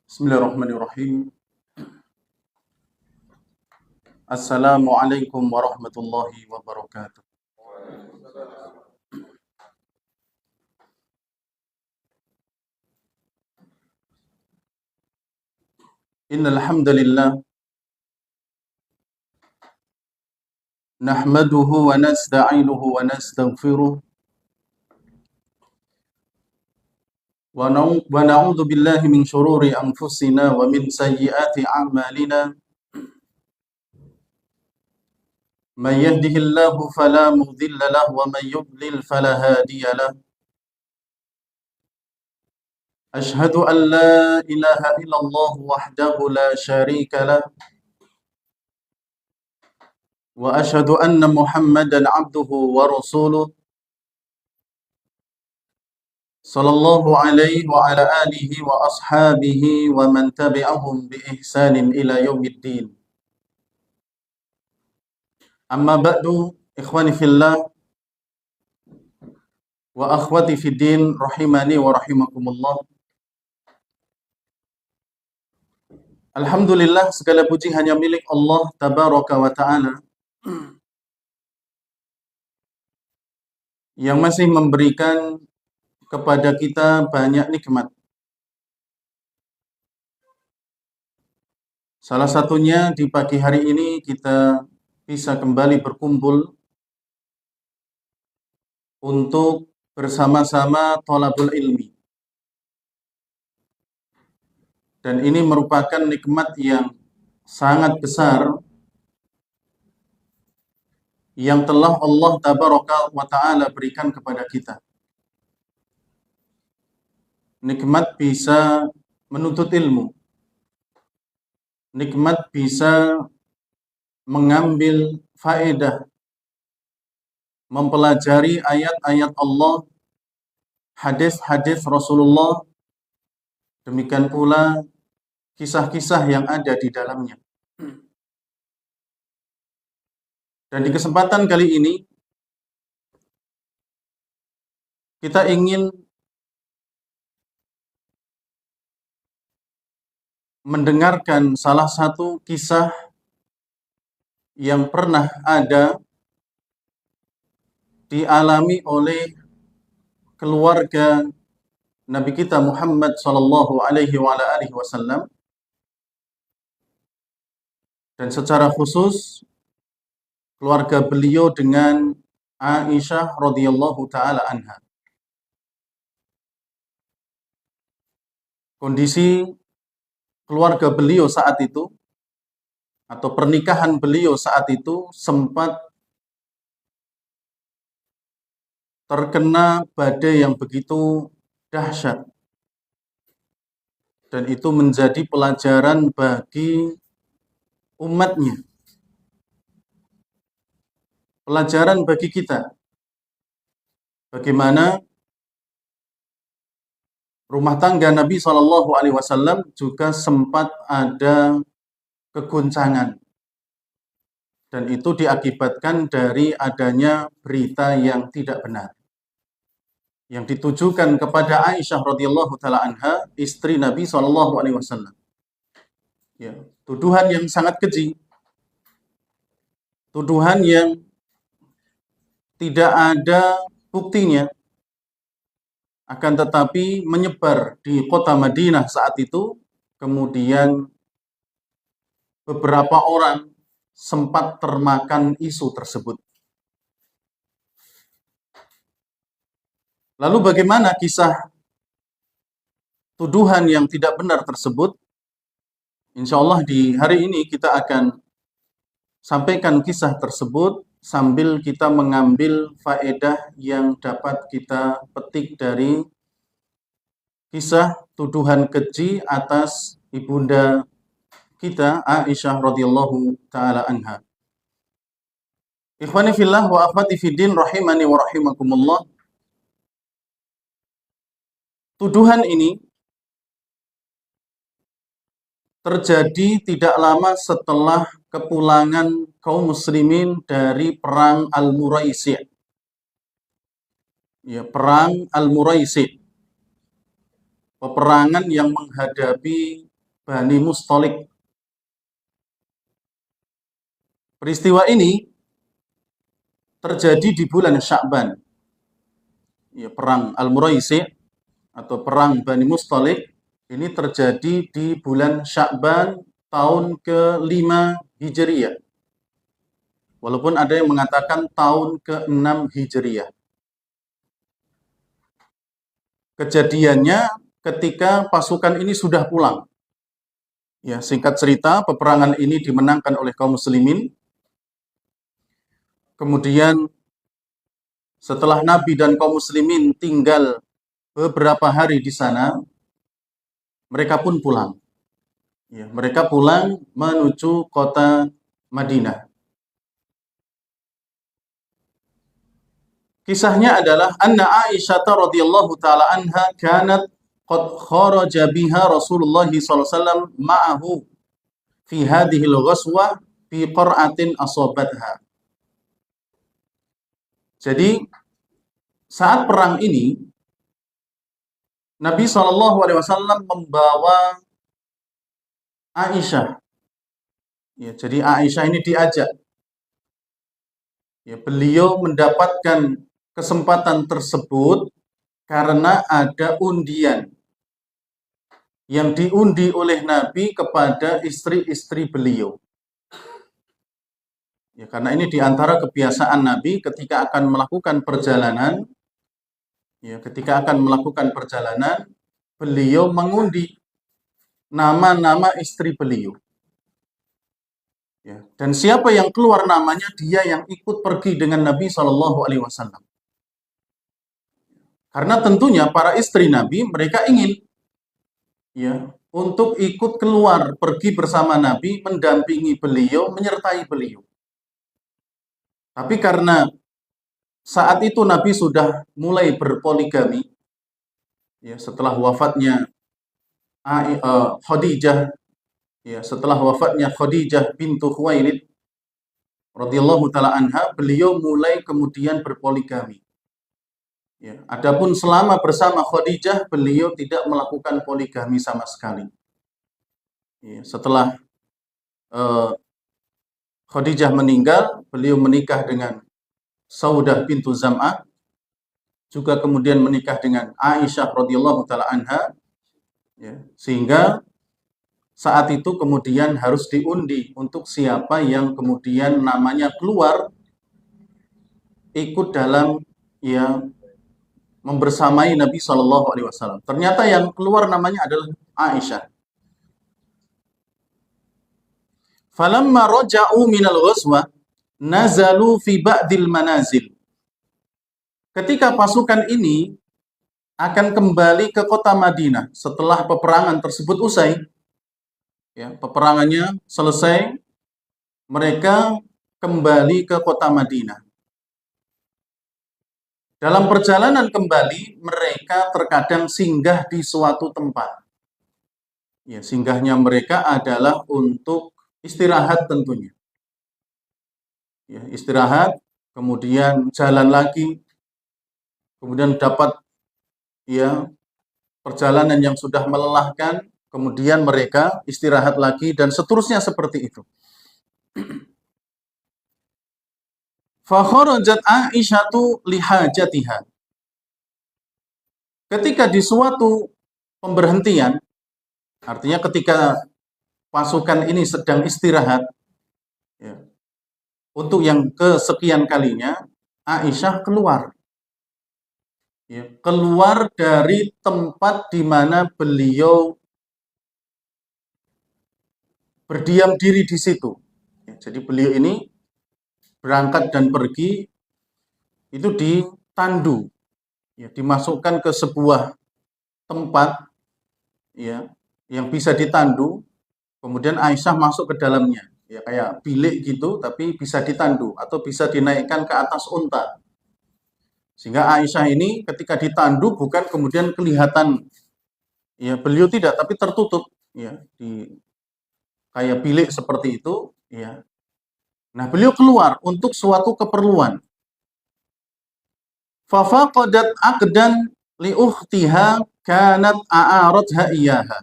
Bismillahirrahmanirrahim. Assalamualaikum warahmatullahi wabarakatuh. Innal hamdalillah nahmaduhu wa nasta'inuhu wa nastaghfiruh wa na'udzu billahi min shururi anfusina wa min sayyiati a'malina. Man yahdihillahu fala mudilla lahu wa man yudlil fala hadiya lahu. Ashhadu an la ilaha illallah wahdahu la syarika lah wa ashhadu anna Muhammadan abduhu wa rasuluh sallallahu alaihi wa ala alihi wa ashabihi wa man tabi'ahum bi ihsanin ila yaumiddin. Amma ba'du, ikhwani fillah wa akhwati fiddin rahimani wa rahimakumullah. Alhamdulillah, segala puji hanya milik Allah tabaraka wa ta'ala yang masih memberikan kepada kita banyak nikmat. Salah satunya di pagi hari ini kita bisa kembali berkumpul untuk bersama-sama thalabul ilmi. Dan ini merupakan nikmat yang sangat besar yang telah Allah tabaraka wa ta'ala berikan kepada kita. Nikmat bisa menuntut ilmu. Nikmat bisa mengambil faedah, mempelajari ayat-ayat Allah, hadis-hadis Rasulullah, demikian pula kisah-kisah yang ada di dalamnya. Dan di kesempatan kali ini kita ingin mendengarkan salah satu kisah yang pernah ada dialami oleh keluarga Nabi kita Muhammad sallallahu alaihi wasallam, dan secara khusus keluarga beliau dengan Aisyah radhiyallahu taala anha. Kondisi keluarga beliau saat itu atau pernikahan beliau saat itu sempat terkena badai yang begitu dahsyat, dan itu menjadi pelajaran bagi umatnya, pelajaran bagi kita bagaimana rumah tangga Nabi SAW juga sempat ada kegoncangan, dan itu diakibatkan dari adanya berita yang tidak benar yang ditujukan kepada Aisyah radhiyallahu taala anha, istri Nabi SAW. Ya, tuduhan yang sangat keji, tuduhan yang tidak ada buktinya, akan tetapi menyebar di kota Madinah saat itu. Kemudian beberapa orang sempat termakan isu tersebut. Lalu bagaimana kisah tuduhan yang tidak benar tersebut? Insya Allah di hari ini kita akan sampaikan kisah tersebut sambil kita mengambil faedah yang dapat kita petik dari kisah tuduhan keji atas ibunda kita Aisyah radhiyallahu taala anha. Ikhwani fillah wa akhwati fiddin rahimani wa rahimakumullah. Tuduhan ini terjadi tidak lama setelah kepulangan kaum muslimin dari perang Al-Muraisi'. Ya, perang Al-Muraisi'. Peperangan yang menghadapi Bani Mustalik. Peristiwa ini terjadi di bulan Sya'ban. Ya, perang Al-Muraisi atau perang Bani Mustalik ini terjadi di bulan Sya'ban tahun ke-5 Hijriyah. Walaupun ada yang mengatakan tahun ke-6 Hijriyah. Kejadiannya ketika pasukan ini sudah pulang. Ya, singkat cerita, peperangan ini dimenangkan oleh kaum muslimin. Kemudian setelah Nabi dan kaum muslimin tinggal beberapa hari di sana, mereka pun pulang. Ya, mereka pulang menuju kota Madinah. Kisahnya adalah anna Aisyah radhiyallahu taala anha kanat qad kharaja biha Rasulullah sallallahu alaihi wasallam ma'ahu fi hadhihi al-ghazwah fi qar'atin asabatha. Jadi saat perang ini Nabi sallallahu alaihi wasallam membawa Aisyah. Ya, jadi Aisyah ini diajak. Ya, beliau mendapatkan kesempatan tersebut karena ada undian yang diundi oleh Nabi kepada istri-istri beliau. Ya, karena ini diantara kebiasaan Nabi ketika akan melakukan perjalanan, beliau mengundi nama-nama istri beliau. Ya, dan siapa yang keluar namanya, dia yang ikut pergi dengan Nabi Shallallahu Alaihi Wasallam. Karena tentunya para istri Nabi mereka ingin ya untuk ikut keluar pergi bersama Nabi, mendampingi beliau, menyertai beliau. Tapi karena saat itu Nabi sudah mulai berpoligami, ya setelah wafatnya Khadijah, ya setelah wafatnya Khadijah bintu Khuwailid radhiyallahu taala anha, beliau mulai kemudian berpoligami. Ya, adapun selama bersama Khadijah, beliau tidak melakukan poligami sama sekali. Ya, setelah Khadijah meninggal, beliau menikah dengan Saudah bintu Zam'ah, juga kemudian menikah dengan Aisyah radhiyallahu taala anha, ya, sehingga saat itu kemudian harus diundi untuk siapa yang kemudian namanya keluar ikut dalam ya membersamai Nabi Shallallahu Alaihi Wasallam. Ternyata yang keluar namanya adalah Aisyah. Falamma raja'u minal ghazwah nazalu fi ba'dil manazil. Ketika pasukan ini akan kembali ke kota Madinah setelah peperangan tersebut usai, ya, peperangannya selesai, mereka kembali ke kota Madinah. Dalam perjalanan kembali, mereka terkadang singgah di suatu tempat. Ya, singgahnya mereka adalah untuk istirahat tentunya. Ya, istirahat, kemudian jalan lagi, kemudian dapat ya perjalanan yang sudah melelahkan, kemudian mereka istirahat lagi dan seterusnya seperti itu. Fa kharajat Aisyatu lihajatiha. Ketika di suatu pemberhentian, artinya ketika pasukan ini sedang istirahat, ya, untuk yang kesekian kalinya, Aisyah keluar. Ya, keluar dari tempat di mana beliau berdiam diri di situ. Ya, jadi beliau ini berangkat dan pergi itu ditandu, ya, dimasukkan ke sebuah tempat ya yang bisa ditandu, kemudian Aisyah masuk ke dalamnya, ya kayak bilik gitu, tapi bisa ditandu atau bisa dinaikkan ke atas unta, sehingga Aisyah ini ketika ditandu bukan kemudian kelihatan ya beliau tidak, tapi tertutup ya di kayak bilik seperti itu ya. Nah, beliau keluar untuk suatu keperluan. Fafaqadat aqdan li ukhtiha kanat a'aradha iyyaha.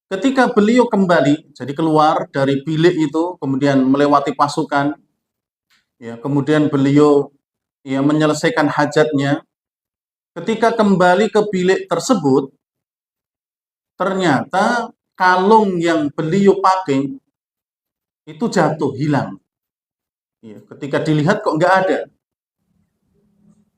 Ketika beliau kembali, jadi keluar dari bilik itu, kemudian melewati pasukan, ya, kemudian beliau ya menyelesaikan hajatnya. Ketika kembali ke bilik tersebut, ternyata kalung yang beliau pakai itu jatuh, hilang. Ya, ketika dilihat kok nggak ada.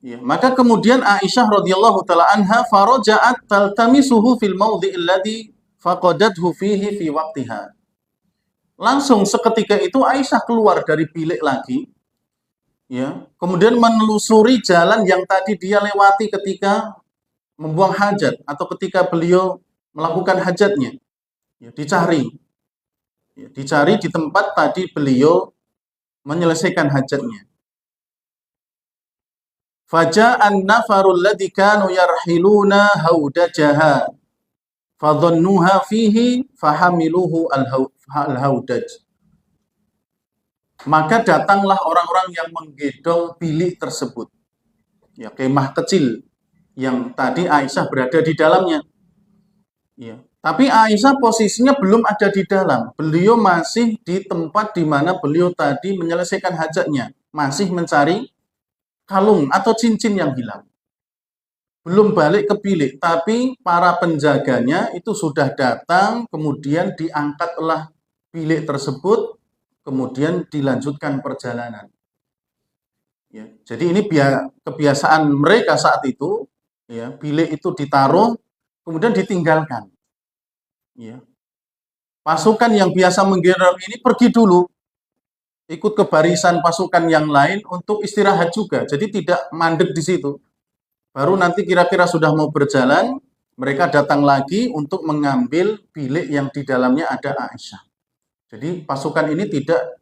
Ya, maka kemudian Aisyah radhiyallahu taala anha faraja'at taltamisuhu fil mawdhi'il ladzi faqadathu fihi fi waqtiha. Langsung seketika itu Aisyah keluar dari bilik lagi, ya. Kemudian menelusuri jalan yang tadi dia lewati ketika membuang hajat atau ketika beliau melakukan hajatnya. Ya, dicari. Ya, dicari di tempat tadi beliau menyelesaikan hajatnya. Faja'an nafarul ladzi kanu yarhiluna haudajaha fadhannuha fihi fahamiluhu al-haudaj. Maka datanglah orang-orang yang menggendong bilik tersebut. Ya, kemah kecil yang tadi Aisyah berada di dalamnya. Ya. Tapi Aisyah posisinya belum ada di dalam. Beliau masih di tempat di mana beliau tadi menyelesaikan hajatnya. Masih mencari kalung atau cincin yang hilang. Belum balik ke bilik, tapi para penjaganya itu sudah datang, kemudian diangkatlah bilik tersebut, kemudian dilanjutkan perjalanan. Ya, jadi ini kebiasaan mereka saat itu, ya, bilik itu ditaruh, kemudian ditinggalkan. Ya. Pasukan yang biasa menggendong ini pergi dulu, ikut ke barisan pasukan yang lain untuk istirahat juga, jadi tidak mandek di situ. Baru nanti kira-kira sudah mau berjalan, mereka datang lagi untuk mengambil bilik yang di dalamnya ada Aisyah. Jadi pasukan ini tidak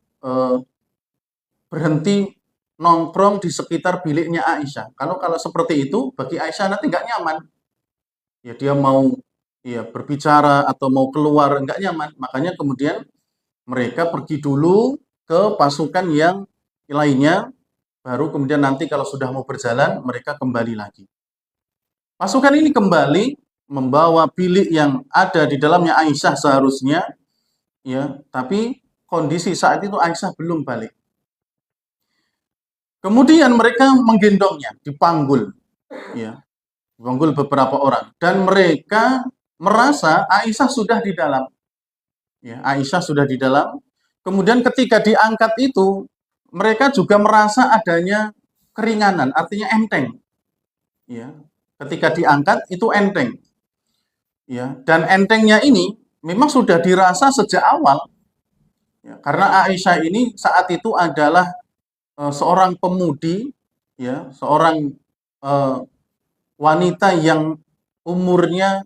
berhenti nongkrong di sekitar biliknya Aisyah. Kalau seperti itu, bagi Aisyah nanti nggak nyaman. Ya dia mau ya berbicara atau mau keluar nggak nyaman. Makanya kemudian mereka pergi dulu ke pasukan yang lainnya, baru kemudian nanti kalau sudah mau berjalan, mereka kembali lagi. Pasukan ini kembali membawa bilik yang ada di dalamnya Aisyah seharusnya, ya, tapi kondisi saat itu Aisyah belum balik. Kemudian mereka menggendongnya, dipanggul, ya, dipanggul beberapa orang, dan mereka merasa Aisyah sudah di dalam, ya, Aisyah sudah di dalam. Kemudian ketika diangkat itu, mereka juga merasa adanya keringanan, artinya enteng, ya. Ketika diangkat itu enteng, ya, dan entengnya ini memang sudah dirasa sejak awal, ya, karena Aisyah ini saat itu adalah seorang pemudi, ya, seorang wanita yang umurnya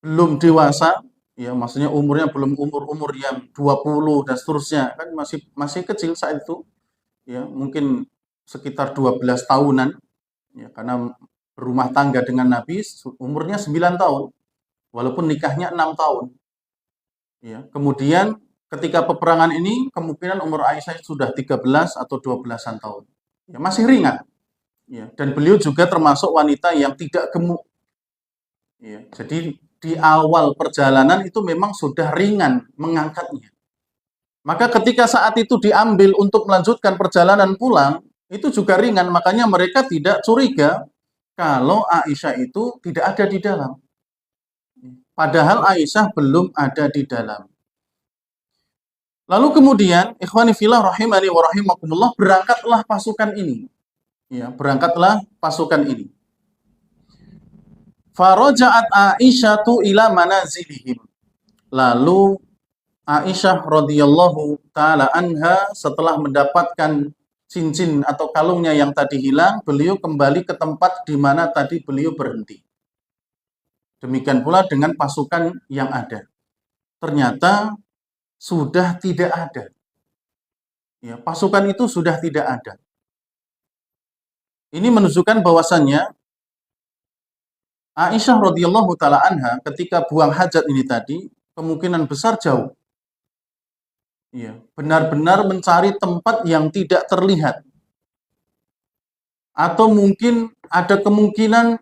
belum dewasa, ya, maksudnya umurnya belum umur yang 20 dan seterusnya, kan masih kecil saat itu, ya, mungkin sekitar 12 tahunan, ya, karena berumah tangga dengan Nabi umurnya 9 tahun, walaupun nikahnya 6 tahun. Ya, kemudian ketika peperangan ini kemungkinan umur Aisyah sudah 13 atau 12-an tahun. Ya, masih ringan. Ya, dan beliau juga termasuk wanita yang tidak gemuk. Ya, jadi di awal perjalanan itu memang sudah ringan mengangkatnya. Maka ketika saat itu diambil untuk melanjutkan perjalanan pulang, itu juga ringan, makanya mereka tidak curiga kalau Aisyah itu tidak ada di dalam. Padahal Aisyah belum ada di dalam. Lalu kemudian, ikhwani fillah rahimani wa rahimakumullah, berangkatlah pasukan ini. Ya, berangkatlah pasukan ini. Faraja'at Aisyatu ila manazilihim. Lalu Aisyah radhiyallahu taala anha setelah mendapatkan cincin atau kalungnya yang tadi hilang, beliau kembali ke tempat di mana tadi beliau berhenti. Demikian pula dengan pasukan yang ada. Ternyata sudah tidak ada. Ya, pasukan itu sudah tidak ada. Ini menunjukkan bahwasannya Aisyah radhiyallahu taala anha ketika buang hajat ini tadi kemungkinan besar jauh. Ya, benar-benar mencari tempat yang tidak terlihat. Atau mungkin ada kemungkinan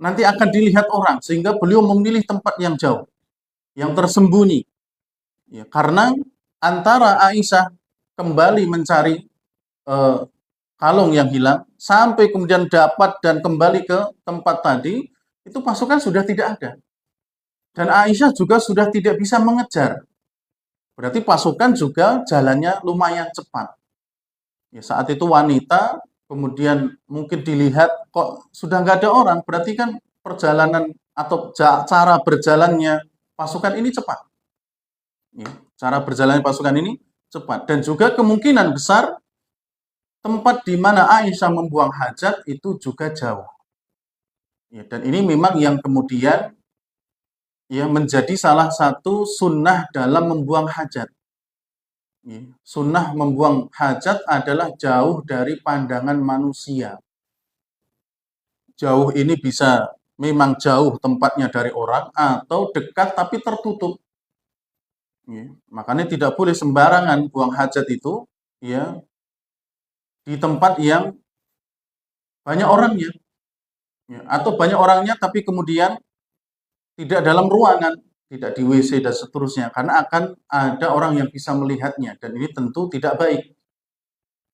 nanti akan dilihat orang sehingga beliau memilih tempat yang jauh. yang tersembunyi. Ya, karena antara Aisyah kembali mencari eh, kalung yang hilang sampai kemudian dapat dan kembali ke tempat tadi, itu pasukan sudah tidak ada. Dan Aisyah juga sudah tidak bisa mengejar. Berarti pasukan juga jalannya lumayan cepat. Ya, saat itu wanita, kemudian mungkin dilihat kok sudah nggak ada orang, berarti kan perjalanan atau cara berjalannya pasukan ini cepat. Ya, cara berjalannya pasukan ini cepat. Dan juga kemungkinan besar tempat di mana Aisyah membuang hajat itu juga jauh. Ya, dan ini memang yang kemudian ya menjadi salah satu sunnah dalam membuang hajat. Ya, sunnah membuang hajat adalah jauh dari pandangan manusia. Jauh ini bisa memang jauh tempatnya dari orang atau dekat tapi tertutup. Ya, makanya tidak boleh sembarangan buang hajat itu ya di tempat yang banyak orangnya. Ya, atau banyak orangnya tapi kemudian tidak dalam ruangan, tidak di WC dan seterusnya, karena akan ada orang yang bisa melihatnya dan ini tentu tidak baik.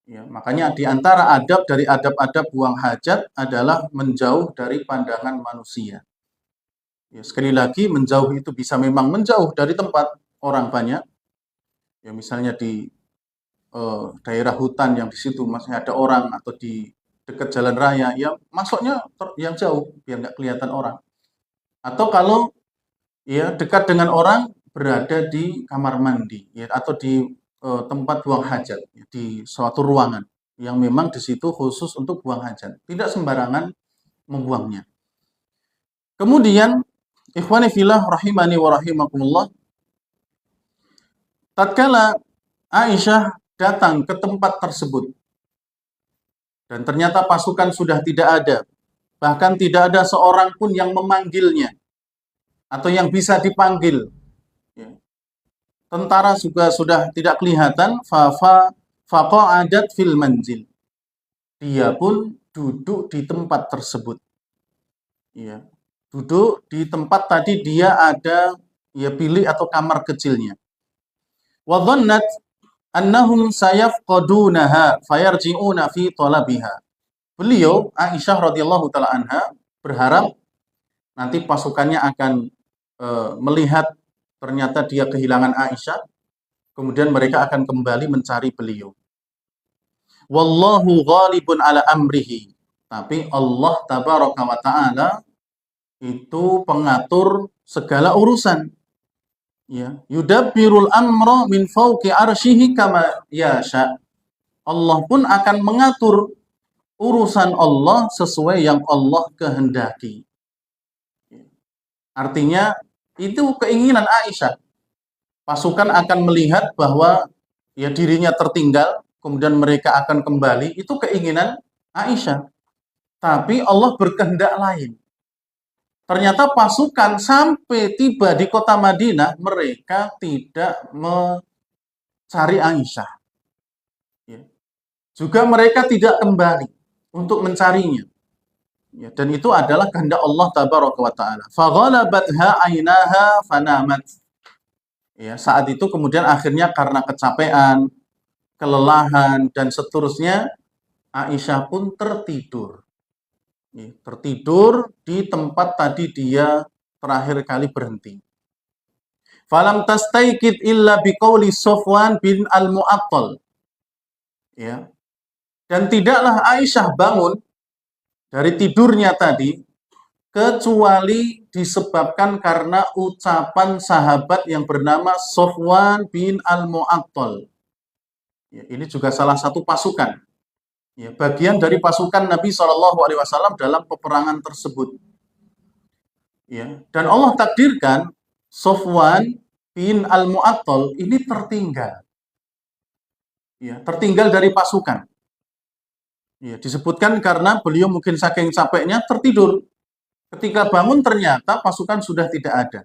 Ya, makanya di antara adab dari adab-adab buang hajat adalah menjauh dari pandangan manusia. Ya, sekali lagi menjauh itu bisa memang menjauh dari tempat orang banyak. Ya, misalnya di daerah hutan yang di situ masih ada orang atau di dekat jalan raya, yang masuknya yang jauh biar nggak kelihatan orang. Atau kalau ya dekat dengan orang berada di kamar mandi ya, atau di tempat buang hajat ya, di suatu ruangan yang memang di situ khusus untuk buang hajat, tidak sembarangan membuangnya. Kemudian ikhwani fillah rahimani wa rahimakumullah, tatkala Aisyah datang ke tempat tersebut dan ternyata pasukan sudah tidak ada, bahkan tidak ada seorang pun yang memanggilnya atau yang bisa dipanggil. Ya, tentara juga sudah tidak kelihatan, faqa'adat fil manzil. Dia pun duduk di tempat tersebut. Ya, duduk di tempat tadi dia ada ya bilik atau kamar kecilnya. Wa dhannat annahum sayafqadunaha fayarji'una fi talabiha. Beliau Aisyah radhiyallahu taala anha berharap nanti pasukannya akan melihat ternyata dia kehilangan Aisyah, kemudian mereka akan kembali mencari beliau. Wallahu ghalibun ala amrihi. Tapi Allah tabaraka wa ta'ala itu pengatur segala urusan. Ya, yudabbirul amra min fawqi arsyihi kama yasha. Allah pun akan mengatur urusan Allah sesuai yang Allah kehendaki. Artinya itu keinginan Aisyah. Pasukan akan melihat bahwa ya dirinya tertinggal, kemudian mereka akan kembali, itu keinginan Aisyah. Tapi Allah berkehendak lain. Ternyata pasukan sampai tiba di kota Madinah, mereka tidak mencari Aisyah. Ya. Juga mereka tidak kembali untuk mencarinya. Ya, dan itu adalah kehendak Allah tabaraka wa ta'ala. Faghalabatha ainaha fanamat. Ya, saat itu kemudian akhirnya karena kecapean, kelelahan, dan seterusnya, Aisyah pun tertidur. Ya, tertidur di tempat tadi dia terakhir kali berhenti. Falam tastaikid illa biqauli Sofwan bin al-Mu'attal. Ya. Dan tidaklah Aisyah bangun dari tidurnya tadi kecuali disebabkan karena ucapan sahabat yang bernama Sofwan bin al-Mu'attal. Ya, ini juga salah satu pasukan. Ya, bagian dari pasukan Nabi SAW dalam peperangan tersebut. Ya, dan Allah takdirkan Sofwan bin al-Mu'attal ini tertinggal. Ya, tertinggal dari pasukan. Ya, disebutkan karena beliau mungkin saking capeknya tertidur. Ketika bangun ternyata pasukan sudah tidak ada.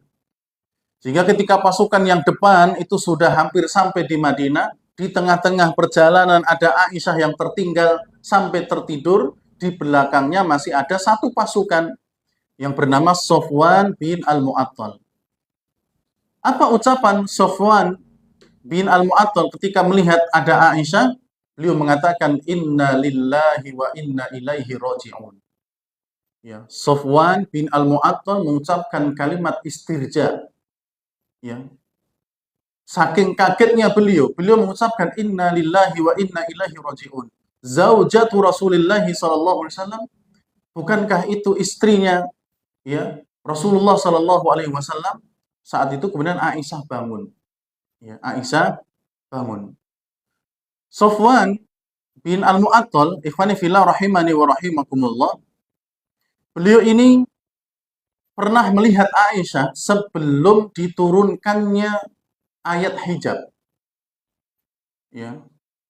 Sehingga ketika pasukan yang depan itu sudah hampir sampai di Madinah, di tengah-tengah perjalanan ada Aisyah yang tertinggal sampai tertidur, di belakangnya masih ada satu pasukan yang bernama Sofwan bin al-Mu'attal. Apa ucapan Sofwan bin Al-Mu'attal ketika melihat ada Aisyah? Beliau mengatakan inna lillahi wa inna ilaihi raji'un. Ya, Sofwan bin Al-Mu'attal mengucapkan kalimat istirja. Ya. Saking kagetnya beliau mengucapkan inna lillahi wa inna ilaihi raji'un. Zaujatu Rasulillah sallallahu alaihi wasallam, bukankah itu istrinya ya Rasulullah sallallahu alaihi wasallam? Saat itu kemudian Aisyah bangun. Ya, Aisyah bangun. Sofwan bin Al-Mu'attal, ikhwani fillah rahimani wa rahimakumullah, beliau ini pernah melihat Aisyah sebelum diturunkannya ayat hijab. Ya,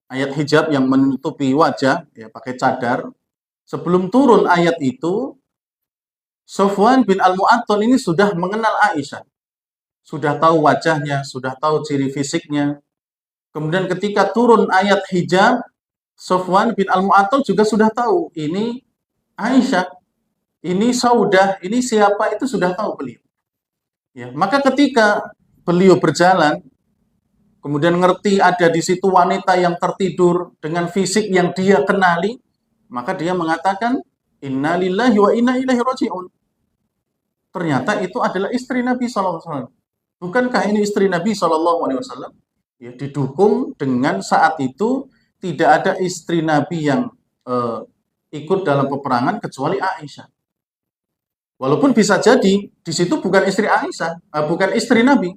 ayat hijab yang menutupi wajah, ya pakai cadar. Sebelum turun ayat itu, Sofwan bin Al-Mu'attal ini sudah mengenal Aisyah. Sudah tahu wajahnya, sudah tahu ciri fisiknya. Kemudian ketika turun ayat hijab, Sofwan bin Al-Mu'attal juga sudah tahu ini Aisyah, ini Saudah, ini siapa, itu sudah tahu beliau. Ya, maka ketika beliau berjalan, kemudian ngerti ada di situ wanita yang tertidur dengan fisik yang dia kenali, maka dia mengatakan inna lillahi wa inna ilaihi raji'un. Ternyata itu adalah istri Nabi SAW. Bukankah ini istri Nabi SAW? Ya, didukung dengan saat itu tidak ada istri Nabi yang ikut dalam peperangan kecuali Aisyah. Walaupun bisa jadi di situ bukan istri Aisyah, bukan istri Nabi.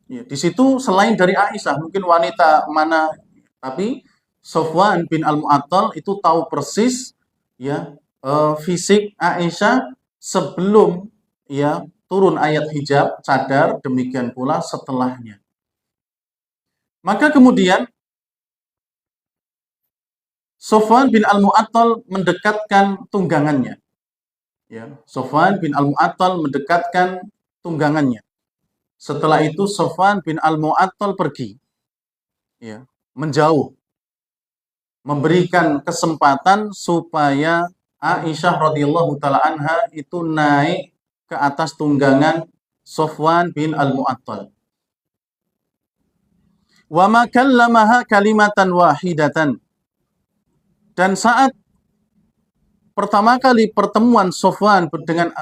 Ya, di situ selain dari Aisyah, mungkin wanita mana, tapi Sofwan bin Al-Mu'attal itu tahu persis ya fisik Aisyah sebelum ya turun ayat hijab, cadar, demikian pula setelahnya. Maka kemudian Sofwan bin Al-Mu'attal mendekatkan tunggangannya. Ya, Sofwan bin Al-Mu'attal mendekatkan tunggangannya. Setelah itu Sofwan bin Al-Mu'attal pergi. Ya, menjauh. Memberikan kesempatan supaya Aisyah radhiyallahu taala anha itu naik ke atas tunggangan Sofwan bin Al-Mu'attal. Wa ma kallamaha kalimatan wahidatan. Dan saat pertama kali pertemuan Sofwan dengan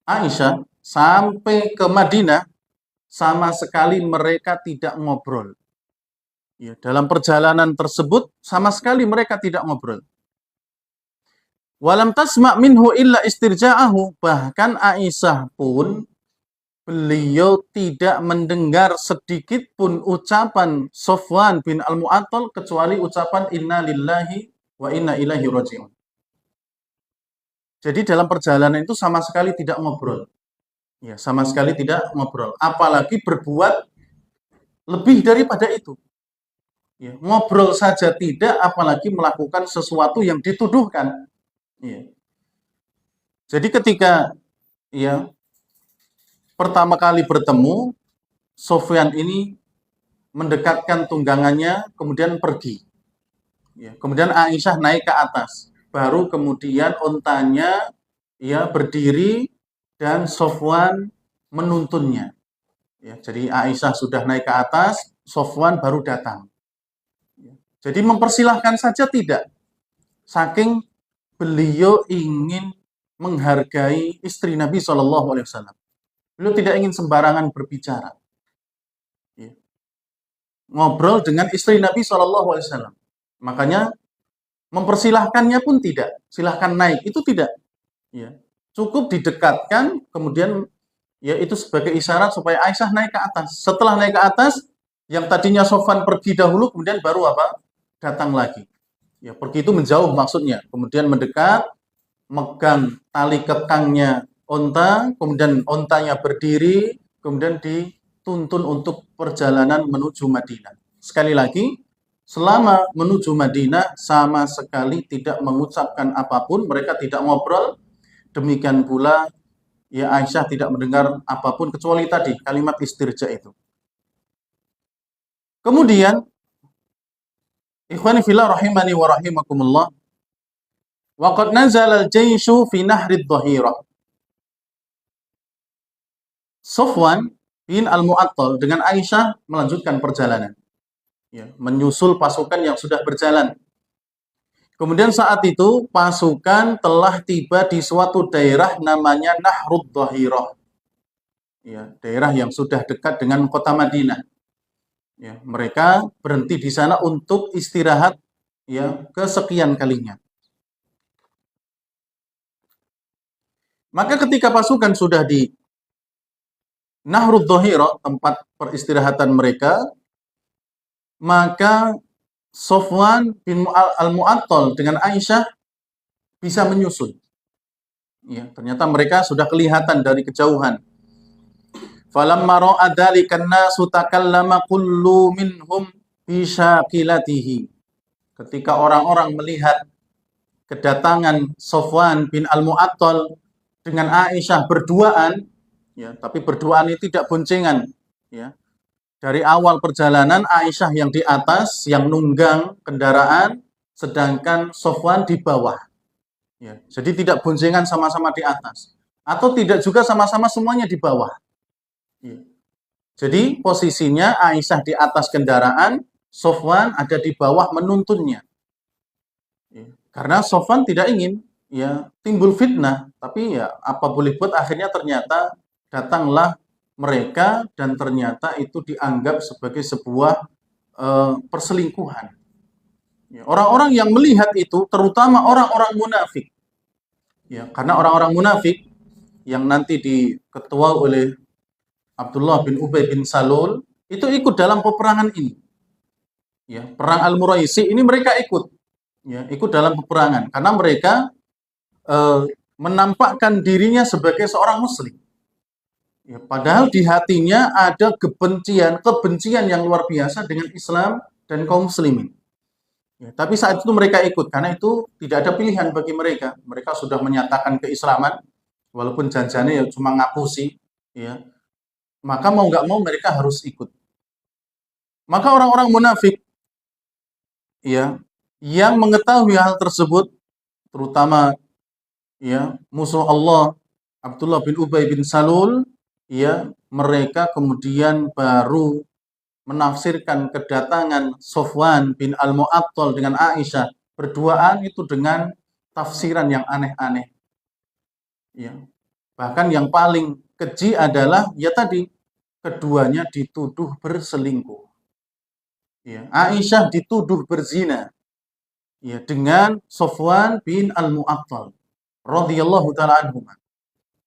Aisyah sampai ke Madinah, sama sekali mereka tidak ngobrol. Ya, dalam perjalanan tersebut sama sekali mereka tidak ngobrol. Walam tasma' minhu illa istirja'ahu. Bahkan Aisyah pun beliau tidak mendengar sedikit pun ucapan Sofwan bin Al-Mu'attal kecuali ucapan inna lillahi wa inna ilaihi raji'un. Jadi dalam perjalanan itu sama sekali tidak ngobrol. Ya, sama sekali tidak ngobrol. Apalagi berbuat lebih daripada itu. Ya, ngobrol saja tidak, apalagi melakukan sesuatu yang dituduhkan. Ya. Jadi ketika ya pertama kali bertemu, Sofyan ini mendekatkan tunggangannya, kemudian pergi. Ya, kemudian Aisyah naik ke atas. Baru kemudian ontanya ya berdiri dan Sofwan menuntunnya. Ya, jadi Aisyah sudah naik ke atas, Sofwan baru datang. Ya, jadi mempersilahkan saja tidak. Saking beliau ingin menghargai istri Nabi SAW. Beliau tidak ingin sembarangan berbicara. Ya. Ngobrol dengan istri Nabi SAW. Makanya mempersilahkannya pun tidak. Silahkan naik, itu tidak. Ya. Cukup didekatkan, kemudian ya itu sebagai isyarat supaya Aisyah naik ke atas. Setelah naik ke atas, yang tadinya Sofwan pergi dahulu, kemudian baru apa? Datang lagi. Ya, pergi itu menjauh maksudnya. Kemudian mendekat, megang tali kekangnya onta, kemudian ontanya berdiri, kemudian dituntun untuk perjalanan menuju Madinah. Sekali lagi, selama menuju Madinah sama sekali tidak mengucapkan apapun, mereka tidak ngobrol, demikian pula ya Aisyah tidak mendengar apapun kecuali tadi kalimat istirja itu. Kemudian ikhwani fillah rahimani wa rahimakumullah, wa qad nazala al-jayshu fi nahri adh-dhahirah. Sofwan bin Al-Mu'attal dengan Aisyah melanjutkan perjalanan. Ya, menyusul pasukan yang sudah berjalan. Kemudian saat itu pasukan telah tiba di suatu daerah namanya Nahrud Dhahirah. Ya, daerah yang sudah dekat dengan kota Madinah. Ya, mereka berhenti di sana untuk istirahat ya kesekian kalinya. Maka ketika pasukan sudah di Nahrud Dhahirah, tempat peristirahatan mereka, maka Sofwan bin Al-Mu'attal dengan Aisyah bisa menyusul. Ya, ternyata mereka sudah kelihatan dari kejauhan. Falamma ra'a dzalika an-nasu takallama kullu minhum bi syaqilatihi. Ketika orang-orang melihat kedatangan Sofwan bin Al-Mu'attal dengan Aisyah berduaan, ya, tapi berduaan ini tidak boncengan, ya. Dari awal perjalanan Aisyah yang di atas, yang nunggang kendaraan, sedangkan Sofwan di bawah. Ya, jadi tidak boncengan sama-sama di atas. Atau tidak juga sama-sama semuanya di bawah. Ya. Jadi posisinya Aisyah di atas kendaraan, Sofwan ada di bawah menuntunnya. Ya. Karena Sofwan tidak ingin ya timbul fitnah, tapi ya apa boleh buat, akhirnya ternyata datanglah mereka dan ternyata itu dianggap sebagai sebuah perselingkuhan. Ya, orang-orang yang melihat itu terutama orang-orang munafik. Ya, karena orang-orang munafik yang nanti diketuai oleh Abdullah bin Ubay bin Salul itu ikut dalam peperangan ini. Ya, perang Al-Muraisi ini mereka ikut. Ya, ikut dalam peperangan karena mereka menampakkan dirinya sebagai seorang muslim. Ya, padahal di hatinya ada kebencian yang luar biasa dengan Islam dan kaum muslimin. Ya, tapi saat itu mereka ikut karena itu tidak ada pilihan bagi mereka. Mereka sudah menyatakan keislaman, walaupun janjinya ya cuma ngapusi, ya. Maka mau nggak mau mereka harus ikut. Maka orang-orang munafik, ya, yang mengetahui hal tersebut, terutama ya musuh Allah Abdullah bin Ubay bin Salul, ya, mereka kemudian baru menafsirkan kedatangan Sofwan bin Al-Mu'attal dengan Aisyah berduaan itu dengan tafsiran yang aneh-aneh. Ya. Bahkan yang paling keji adalah ya tadi keduanya dituduh berselingkuh. Ya. Aisyah dituduh berzina ya dengan Sofwan bin Al-Mu'attal radhiyallahu taala anhu.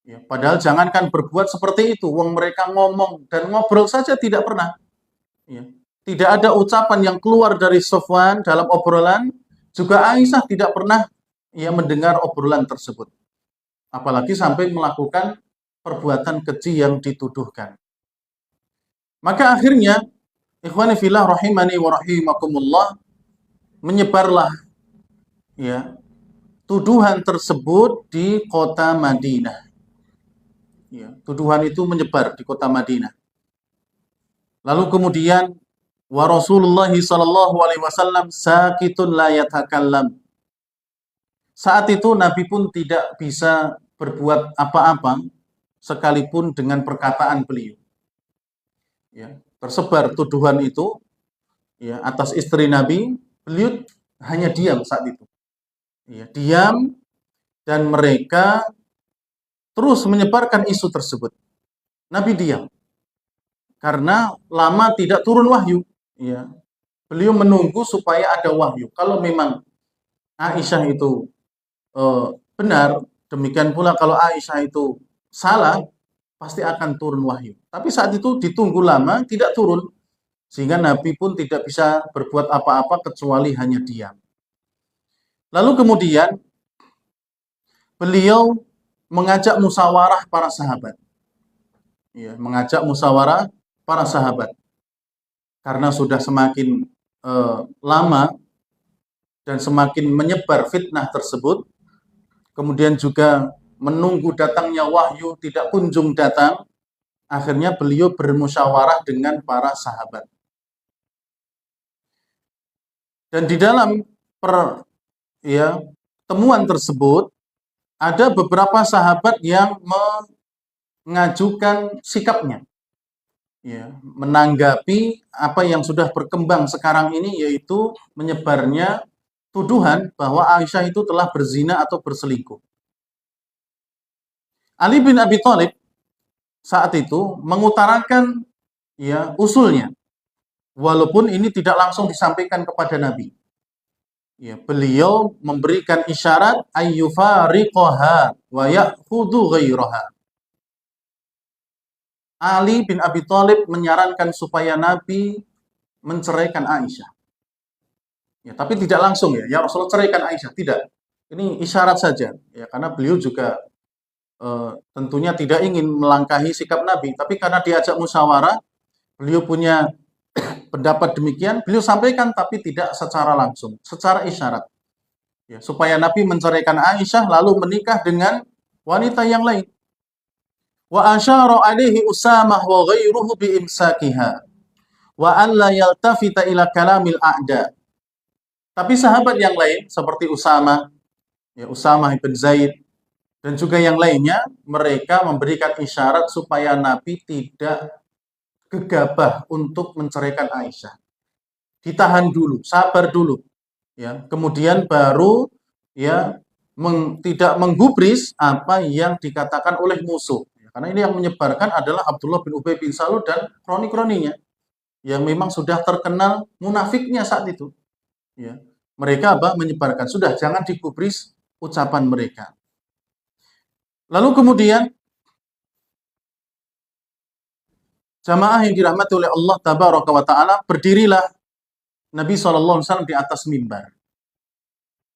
Ya, padahal jangankan berbuat seperti itu, wong mereka ngomong dan ngobrol saja tidak pernah. Ya. Tidak ada ucapan yang keluar dari Sofwan dalam obrolan, juga Aisyah tidak pernah ya mendengar obrolan tersebut. Apalagi sampai melakukan perbuatan keji yang dituduhkan. Maka akhirnya, ikhwani fillah rahimani wa rahimakumullah, menyebarlah ya tuduhan tersebut di kota Madinah. Ya, tuduhan itu menyebar di kota Madinah. Lalu kemudian wa Rasulullah sallallahu alaihi wasallam sakitun la yatakallam. Saat itu Nabi pun tidak bisa berbuat apa-apa sekalipun dengan perkataan beliau. Ya, tersebar tuduhan itu ya atas istri Nabi, beliau hanya diam saat itu. Ya, diam dan mereka terus menyebarkan isu tersebut. Nabi diam karena lama tidak turun wahyu. Ya, beliau menunggu supaya ada wahyu. Kalau memang Aisyah itu benar, demikian pula kalau Aisyah itu salah, pasti akan turun wahyu. Tapi saat itu ditunggu lama, tidak turun. Sehingga Nabi pun tidak bisa berbuat apa-apa kecuali hanya diam. Lalu kemudian beliau mengajak musyawarah para sahabat. Ya, mengajak musyawarah para sahabat. Karena sudah semakin lama dan semakin menyebar fitnah tersebut, kemudian juga menunggu datangnya wahyu tidak kunjung datang, akhirnya beliau bermusyawarah dengan para sahabat. Dan di dalam temuan tersebut, ada beberapa sahabat yang mengajukan sikapnya. ya, menanggapi apa yang sudah berkembang sekarang ini, yaitu menyebarnya tuduhan bahwa Aisyah itu telah berzina atau berselingkuh. Ali bin Abi Thalib saat itu mengutarakan ya usulnya, walaupun ini tidak langsung disampaikan kepada Nabi. Ya, beliau memberikan isyarat ayyufariqaha wa ya'khudhu ghairaha. Ali bin Abi Thalib menyarankan supaya Nabi menceraikan Aisyah. Ya, tapi tidak langsung ya Rasulullah ceraikan Aisyah, tidak. Ini isyarat saja, ya karena beliau juga tentunya tidak ingin melangkahi sikap Nabi, tapi karena diajak musyawarah, beliau punya pendapat demikian, beliau sampaikan tapi tidak secara langsung, secara isyarat. Ya, supaya Nabi menceraikan Aisyah lalu menikah dengan wanita yang lain. Wa asyara alaihi Usamah wa ghairuhu bi imsakiha wa an la yaltafita ila kalamil a'da. Tapi sahabat yang lain seperti Usamah, ya Usamah bin Zaid dan juga yang lainnya, mereka memberikan isyarat supaya Nabi tidak gegabah untuk menceraikan Aisyah. Ditahan dulu, sabar dulu, ya. Kemudian baru ya tidak menggubris apa yang dikatakan oleh musuh. Ya, karena ini yang menyebarkan adalah Abdullah bin Ubay bin Salul dan kroni-kroninya yang memang sudah terkenal munafiknya saat itu. Ya. Mereka menyebarkan, sudah jangan digubris ucapan mereka. Lalu kemudian jamaah yang dirahmati oleh Allah Tabaraka wa Ta'ala, berdirilah Nabi SAW di atas mimbar.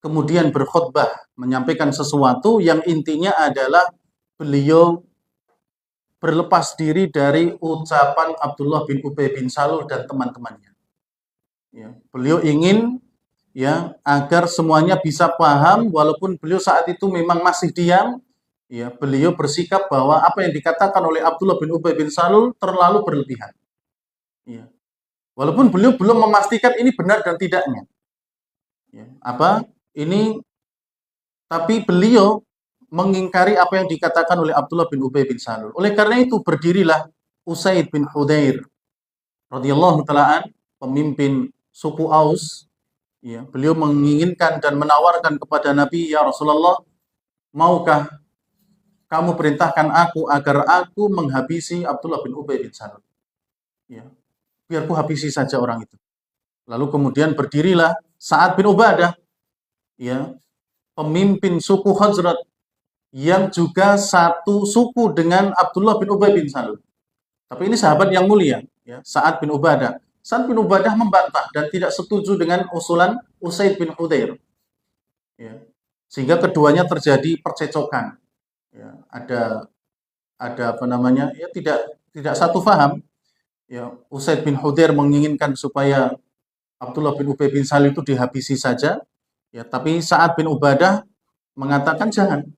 Kemudian berkhutbah, menyampaikan sesuatu yang intinya adalah beliau berlepas diri dari ucapan Abdullah bin Ubay bin Salul dan teman-temannya. Ya, beliau ingin ya agar semuanya bisa paham, walaupun beliau saat itu memang masih diam. Ya, beliau bersikap bahwa apa yang dikatakan oleh Abdullah bin Ubay bin Salul terlalu berlebihan. Ya. Walaupun beliau belum memastikan ini benar dan tidaknya. Ya, ini, tapi beliau mengingkari apa yang dikatakan oleh Abdullah bin Ubay bin Salul. Oleh karena itu berdirilah Usaid bin Hudair radhiyallahu ta'ala, pemimpin suku Aus. Ya, beliau menginginkan dan menawarkan kepada Nabi, ya Rasulullah, maukah kamu perintahkan aku agar aku menghabisi Abdullah bin Ubay bin Salul? Ya, biar ku habisi saja orang itu. Lalu kemudian berdirilah Sa'ad bin Ubadah, ya, pemimpin suku Khazraj yang juga satu suku dengan Abdullah bin Ubay bin Salul. Tapi ini sahabat yang mulia, ya, Sa'ad bin Ubadah. Sa'ad bin Ubadah membantah dan tidak setuju dengan usulan Usaid bin Hudair. Ya. Sehingga keduanya terjadi percecokan. Ya, ada apa namanya? Ya tidak satu faham. Ya, Usaid bin Hudair menginginkan supaya Abdullah bin Ubay bin Salul itu dihabisi saja. Ya, tapi Sa'ad bin Ubadah mengatakan jangan.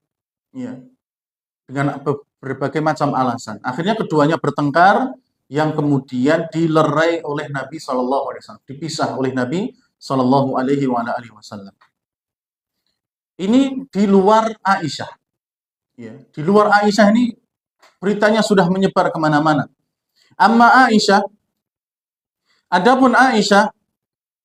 Ya, dengan berbagai macam alasan. Akhirnya keduanya bertengkar yang kemudian dilerai oleh Nabi SAW, dipisah oleh Nabi SAW. Ini di luar Aisyah. Ya, di luar Aisyah ini beritanya sudah menyebar kemana-mana. Amma Aisyah, adapun Aisyah,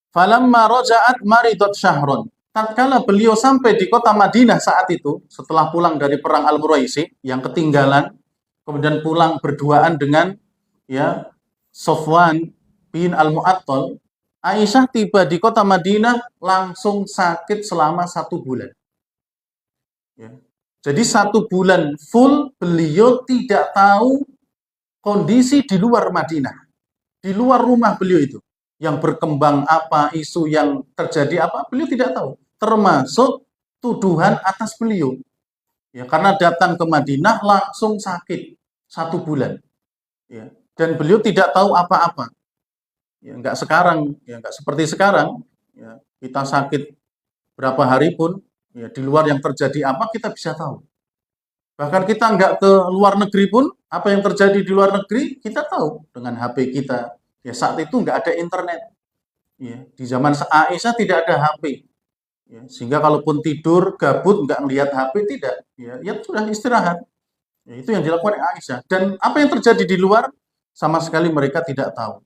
falamma raja'at maridat syahron. Tatkala beliau sampai di kota Madinah saat itu, setelah pulang dari perang Al-Muraisi yang ketinggalan, kemudian pulang berduaan dengan ya Sofwan bin Al-Mu'attal, Aisyah tiba di kota Madinah langsung sakit selama 1 bulan. Ya. Jadi 1 bulan full beliau tidak tahu kondisi di luar Madinah, di luar rumah beliau itu. Yang berkembang apa, isu yang terjadi apa, beliau tidak tahu. Termasuk tuduhan atas beliau. Ya, karena datang ke Madinah langsung sakit 1 bulan. Ya, dan beliau tidak tahu apa-apa. Ya, enggak sekarang, ya enggak seperti sekarang. Ya, kita sakit berapa hari pun, ya, di luar yang terjadi apa kita bisa tahu. Bahkan kita enggak ke luar negeri pun, apa yang terjadi di luar negeri kita tahu dengan HP kita. Ya, saat itu enggak ada internet. Ya, di zaman Aisyah tidak ada HP. Ya, sehingga kalaupun tidur gabut enggak melihat HP tidak. Ya, ya sudah istirahat. Ya, itu yang dilakukan Aisyah. Dan apa yang terjadi di luar? sama sekali mereka tidak tahu.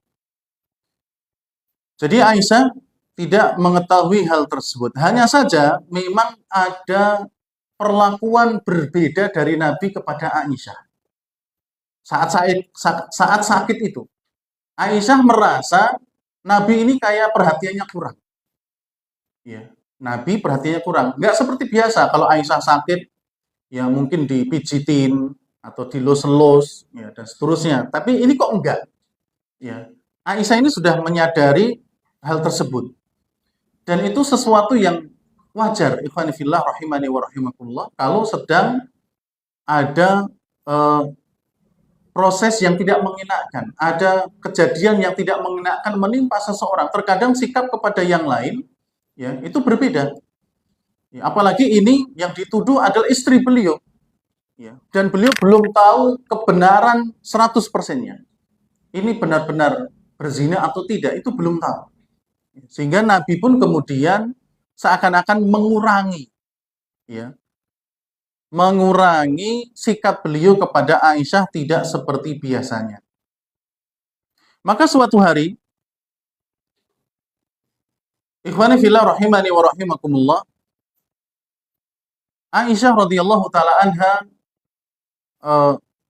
Jadi Aisyah tidak mengetahui hal tersebut. Hanya saja memang ada perlakuan berbeda dari Nabi kepada Aisyah. Saat sakit itu, Aisyah merasa Nabi ini kayak perhatiannya kurang. Ya, Nabi perhatiannya kurang. Nggak seperti biasa kalau Aisyah sakit, ya mungkin dipijitin atau dilus-lus, ya, dan seterusnya. Tapi ini kok enggak. Ya, Aisyah ini sudah menyadari hal tersebut. Dan itu sesuatu yang wajar, ikhwan fillah rahimani wa rahimakumullah, kalau sedang ada proses yang tidak mengenakan, ada kejadian yang tidak mengenakan menimpa seseorang. Terkadang sikap kepada yang lain, ya, itu berbeda. Ya, apalagi ini yang dituduh adalah istri beliau. Ya, dan beliau belum tahu kebenaran 100%-nya. Ini benar-benar berzina atau tidak, itu belum tahu. Sehingga Nabi pun kemudian seakan-akan mengurangi, ya, mengurangi sikap beliau kepada Aisyah tidak seperti biasanya. Maka suatu hari, ikhwani fillah rahimani wa rahimakumullah, Aisyah radhiyallahu taala anha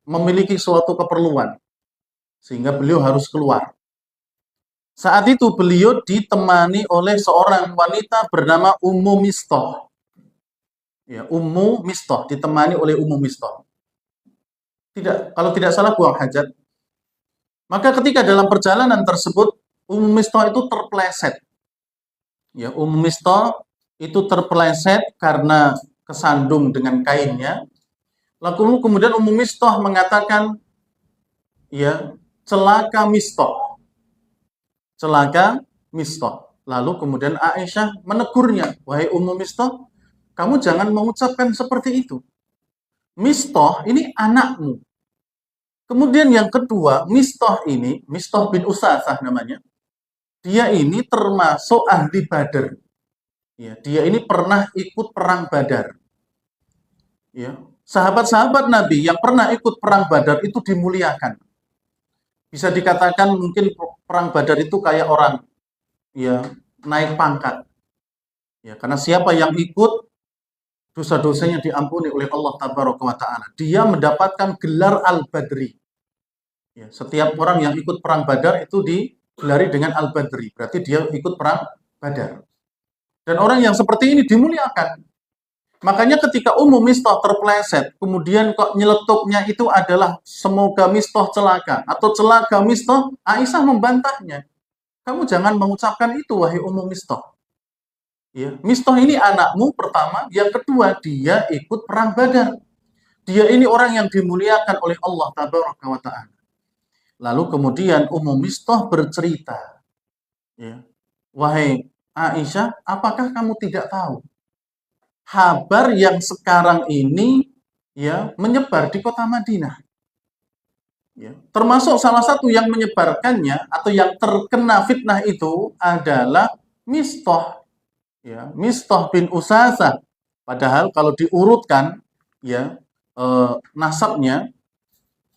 memiliki suatu keperluan sehingga beliau harus keluar. Saat itu beliau ditemani oleh seorang wanita bernama Ummu Mistah. Ya, Ummu Mistah, ditemani oleh Ummu Mistah. Kalau tidak salah buang hajat. Maka ketika dalam perjalanan tersebut Ummu Mistah itu terpleset. Ya, Ummu Mistah itu terpleset karena kesandung dengan kainnya. Lalu kemudian Ummu Mistah mengatakan, ya, celaka Mistah. Celaka Mistah. Lalu kemudian Aisyah menegurnya, wahai Ummu Mistah, kamu jangan mengucapkan seperti itu. Mistah ini anakmu. Kemudian yang kedua, Mistah ini, Mistah bin Usasah namanya, dia ini termasuk ahli Badar. Ya, dia ini pernah ikut perang Badar. Ya, sahabat-sahabat Nabi yang pernah ikut perang Badar itu dimuliakan. Bisa dikatakan mungkin perang Badar itu kayak orang, ya, naik pangkat. Ya, karena siapa yang ikut, dosa-dosanya diampuni oleh Allah Tabaraka wa Ta'ala. Dia mendapatkan gelar Al-Badri. Ya, setiap orang yang ikut perang Badar itu digelari dengan Al-Badri. Berarti dia ikut perang Badar. Dan orang yang seperti ini dimuliakan. Makanya ketika Ummu Mistah terpleset, kemudian kok nyeletuknya itu adalah semoga Mistah celaka. Atau celaka Mistah, Aisyah membantahnya. Kamu jangan mengucapkan itu, wahai Ummu Mistah. Ya, Mistah ini anakmu pertama, yang kedua dia ikut perang Badar. Dia ini orang yang dimuliakan oleh Allah Tabaraka wa Ta'ala. Lalu kemudian Ummu Mistah bercerita, ya, wahai Aisyah, apakah kamu tidak tahu kabar yang sekarang ini, ya, menyebar di kota Madinah? Ya, termasuk salah satu yang menyebarkannya atau yang terkena fitnah itu adalah Mistah. Ya, Mistah bin Usasah. Padahal kalau diurutkan, ya, nasabnya,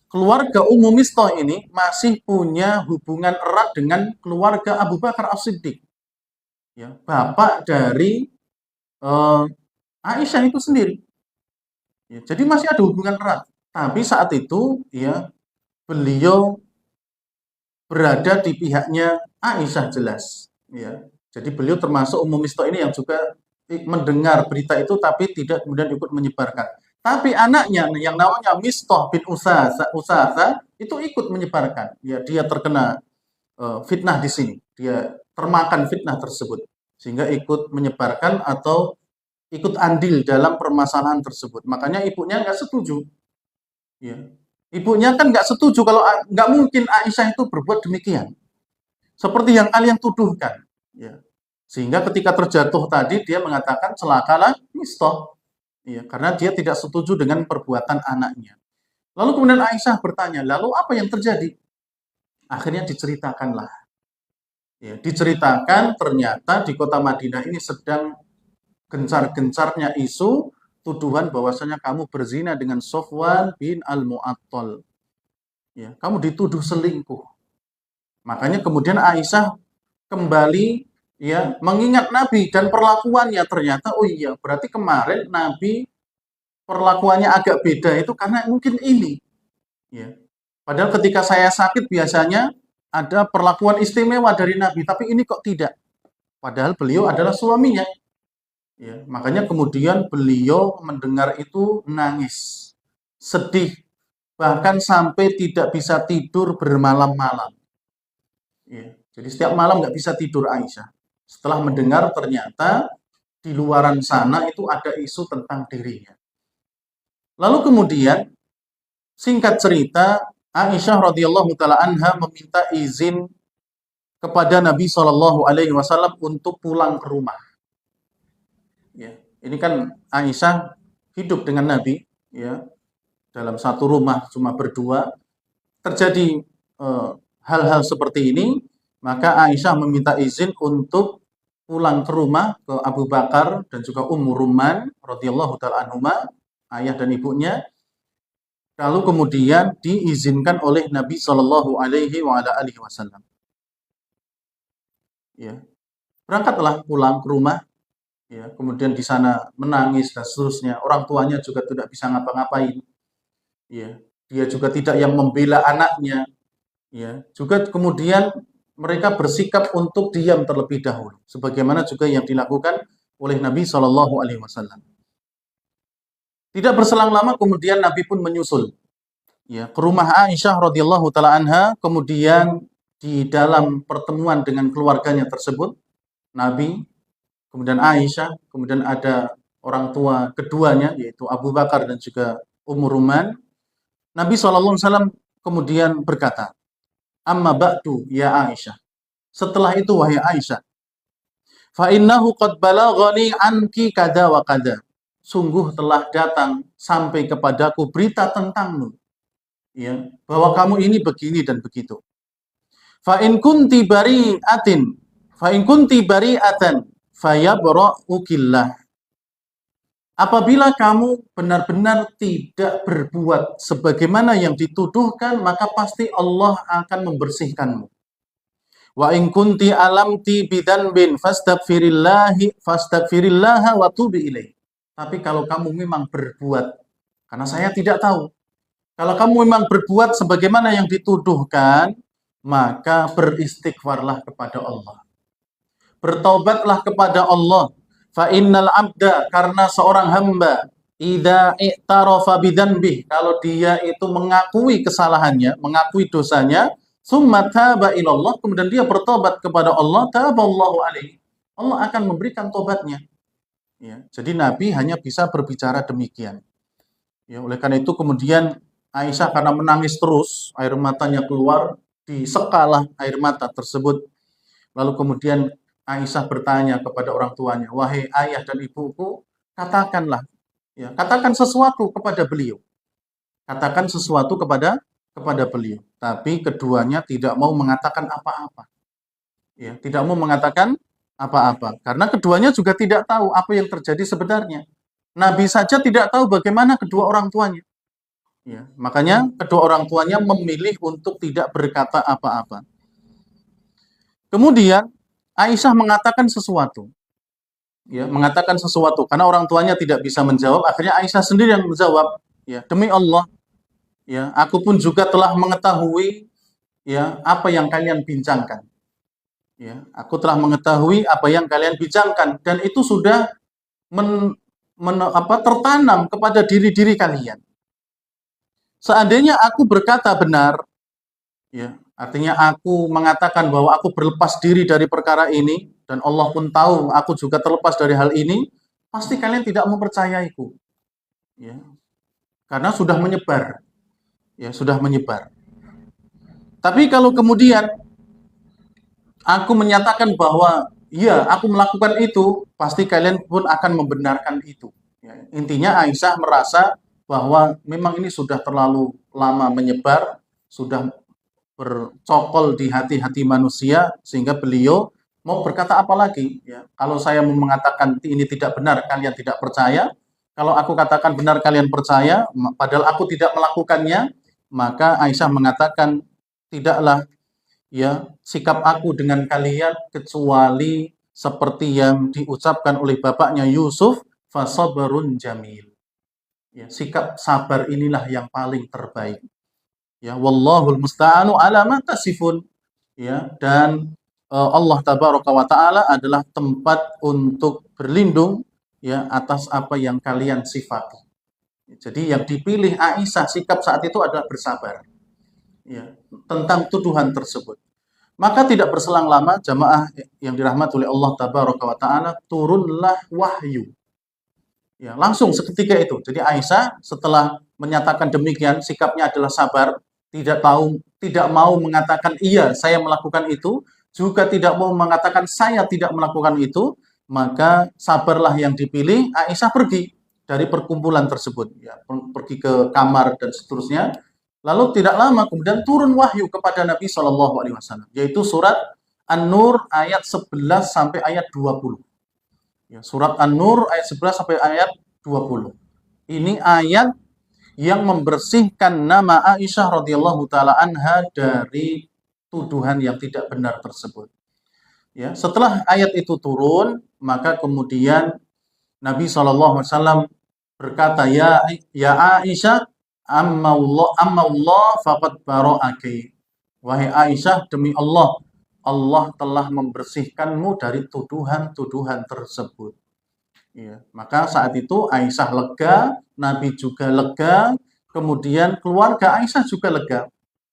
keluarga Ummu Mistah ini masih punya hubungan erat dengan keluarga Abu Bakar As-Siddiq. Ya, bapak dari Aisyah itu sendiri. Ya, jadi masih ada hubungan erat. Tapi saat itu, ya, beliau berada di pihaknya Aisyah jelas. Ya. Jadi beliau termasuk Ummu Mistah ini yang juga mendengar berita itu tapi tidak kemudian ikut menyebarkan. Tapi anaknya yang namanya Mistah bin Usasa itu ikut menyebarkan. Ya, dia terkena fitnah di sini. Dia termakan fitnah tersebut sehingga ikut menyebarkan atau ikut andil dalam permasalahan tersebut. Makanya ibunya nggak setuju. Ya. Ibunya kan nggak setuju kalau nggak mungkin Aisyah itu berbuat demikian. Seperti yang kalian tuduhkan. Ya. Sehingga ketika terjatuh tadi dia mengatakan celakalah Mistah. Ya, karena dia tidak setuju dengan perbuatan anaknya. Lalu kemudian Aisyah bertanya, lalu apa yang terjadi? Akhirnya diceritakanlah. Ya, diceritakan ternyata di kota Madinah ini sedang gencar-gencarnya isu tuduhan bahwasanya kamu berzina dengan Sofwan bin Al-Mu'attal. Ya, kamu dituduh selingkuh. Makanya kemudian Aisyah kembali ya mengingat Nabi dan perlakuannya, ternyata oh iya berarti kemarin Nabi perlakuannya agak beda itu karena mungkin ini ya. Padahal ketika saya sakit biasanya ada perlakuan istimewa dari Nabi, tapi ini kok tidak. Padahal beliau adalah suaminya. Ya, makanya kemudian beliau mendengar itu nangis, sedih, bahkan sampai tidak bisa tidur bermalam-malam. Ya, jadi setiap malam nggak bisa tidur Aisyah. Setelah mendengar ternyata di luaran sana itu ada isu tentang dirinya. Lalu kemudian singkat cerita Aisyah radhiyallahu taala anha meminta izin kepada Nabi Shallallahu alaihi wasallam untuk pulang ke rumah. Ya, ini kan Aisyah hidup dengan Nabi ya dalam satu rumah cuma berdua. Terjadi hal-hal seperti ini, maka Aisyah meminta izin untuk pulang ke rumah ke Abu Bakar dan juga Ummu Rumman radhiyallahu taala anhuma, ayah dan ibunya. Lalu kemudian diizinkan oleh Nabi Shallallahu alaihi wasallam. Ya. Berangkatlah pulang ke rumah, ya. Kemudian di sana menangis dan seterusnya. Orang tuanya juga tidak bisa ngapa-ngapain. Ya. Dia juga tidak yang membela anaknya. Ya. Juga kemudian mereka bersikap untuk diam terlebih dahulu, sebagaimana juga yang dilakukan oleh Nabi Shallallahu alaihi wasallam. Tidak berselang lama kemudian Nabi pun menyusul ya ke rumah Aisyah radhiyallahu taala anha. Kemudian di dalam pertemuan dengan keluarganya tersebut, Nabi, kemudian Aisyah, kemudian ada orang tua keduanya yaitu Abu Bakar dan juga Ummu Rumman. Nabi SAW kemudian berkata, "Amma ba'du ya Aisyah." Setelah itu wahai Aisyah, "Fa innahu qad balaghani anki kada wa kada." Sungguh telah datang sampai kepadaku berita tentangmu, ya, bahwa kamu ini begini dan begitu. Fa in kunti bari'atin, fa in kunti bari'atan, fayabra'ukillah. Apabila kamu benar-benar tidak berbuat sebagaimana yang dituduhkan, maka pasti Allah akan membersihkanmu. Wa in kunti alamti bidzanbin fastaghfirillaha wa tubi ilaih. Tapi kalau kamu memang berbuat, karena saya tidak tahu, kalau kamu memang berbuat sebagaimana yang dituduhkan, maka beristighfarlah kepada Allah. Bertaubatlah kepada Allah. Fa innal abda, karena seorang hamba, idza i'tarafa bidzanbih, kalau dia itu mengakui kesalahannya, mengakui dosanya, summa taba ilallah, kemudian dia bertobat kepada Allah, taballahu alaihi. Allah akan memberikan tobatnya. Ya, jadi Nabi hanya bisa berbicara demikian. Ya, oleh karena itu kemudian Aisyah karena menangis terus, air matanya keluar, disekalah air mata tersebut. Lalu kemudian Aisyah bertanya kepada orang tuanya, "Wahai ayah dan ibuku, katakanlah, ya, katakan sesuatu kepada beliau." Katakan sesuatu kepada beliau. Tapi keduanya tidak mau mengatakan apa-apa. Ya, tidak mau mengatakan apa-apa karena keduanya juga tidak tahu apa yang terjadi sebenarnya. Nabi saja tidak tahu bagaimana kedua orang tuanya. Ya, makanya kedua orang tuanya memilih untuk tidak berkata apa-apa. Kemudian Aisyah mengatakan sesuatu. Ya, mengatakan sesuatu karena orang tuanya tidak bisa menjawab, akhirnya Aisyah sendiri yang menjawab, ya, "Demi Allah, ya, aku pun juga telah mengetahui ya apa yang kalian bincangkan. Ya, aku telah mengetahui apa yang kalian bincangkan dan itu sudah tertanam kepada diri-diri kalian. Seandainya aku berkata benar, ya, artinya aku mengatakan bahwa aku berlepas diri dari perkara ini dan Allah pun tahu aku juga terlepas dari hal ini, pasti kalian tidak mempercayaiku." Ya. Karena sudah menyebar. Ya, sudah menyebar. Tapi kalau kemudian aku menyatakan bahwa ya, aku melakukan itu, pasti kalian pun akan membenarkan itu. Ya, intinya Aisyah merasa bahwa memang ini sudah terlalu lama menyebar, sudah bercokol di hati-hati manusia, sehingga beliau mau berkata apa lagi? Ya, kalau saya mau mengatakan ini tidak benar, kalian tidak percaya. Kalau aku katakan benar, kalian percaya. Padahal aku tidak melakukannya, maka Aisyah mengatakan, tidaklah ya sikap aku dengan kalian kecuali seperti yang diucapkan oleh bapaknya Yusuf, fasabrun jamil. Ya, sikap sabar inilah yang paling terbaik. Ya, wallahul musta'anu ala ma tasifun. Ya, dan Allah tabaraka wa taala adalah tempat untuk berlindung ya atas apa yang kalian sifati. Jadi yang dipilih Aisyah sikap saat itu adalah bersabar. Ya, tentang tuduhan tersebut. Maka tidak berselang lama jamaah yang dirahmati oleh Allah tabaraka wa taala, turunlah wahyu. Ya, langsung seketika itu. Jadi Aisyah setelah menyatakan demikian, sikapnya adalah sabar, tidak mau mengatakan iya saya melakukan itu, juga tidak mau mengatakan saya tidak melakukan itu, maka sabarlah yang dipilih. Aisyah pergi dari perkumpulan tersebut, ya, pergi ke kamar dan seterusnya. Lalu tidak lama kemudian turun wahyu kepada Nabi Shallallahu Alaihi Wasallam, yaitu surat An-Nur ayat 11 sampai ayat 20. Ya, surat An-Nur ayat 11 sampai ayat 20. Ini ayat yang membersihkan nama Aisyah radhiyallahu taala anha dari tuduhan yang tidak benar tersebut. Ya, setelah ayat itu turun, maka kemudian Nabi SAW berkata, ya Aisyah, amma Allah faqad bara'aki. Wahai Aisyah, demi Allah, Allah telah membersihkanmu dari tuduhan-tuduhan tersebut. Ya, maka saat itu Aisyah lega, Nabi juga lega, kemudian keluarga Aisyah juga lega.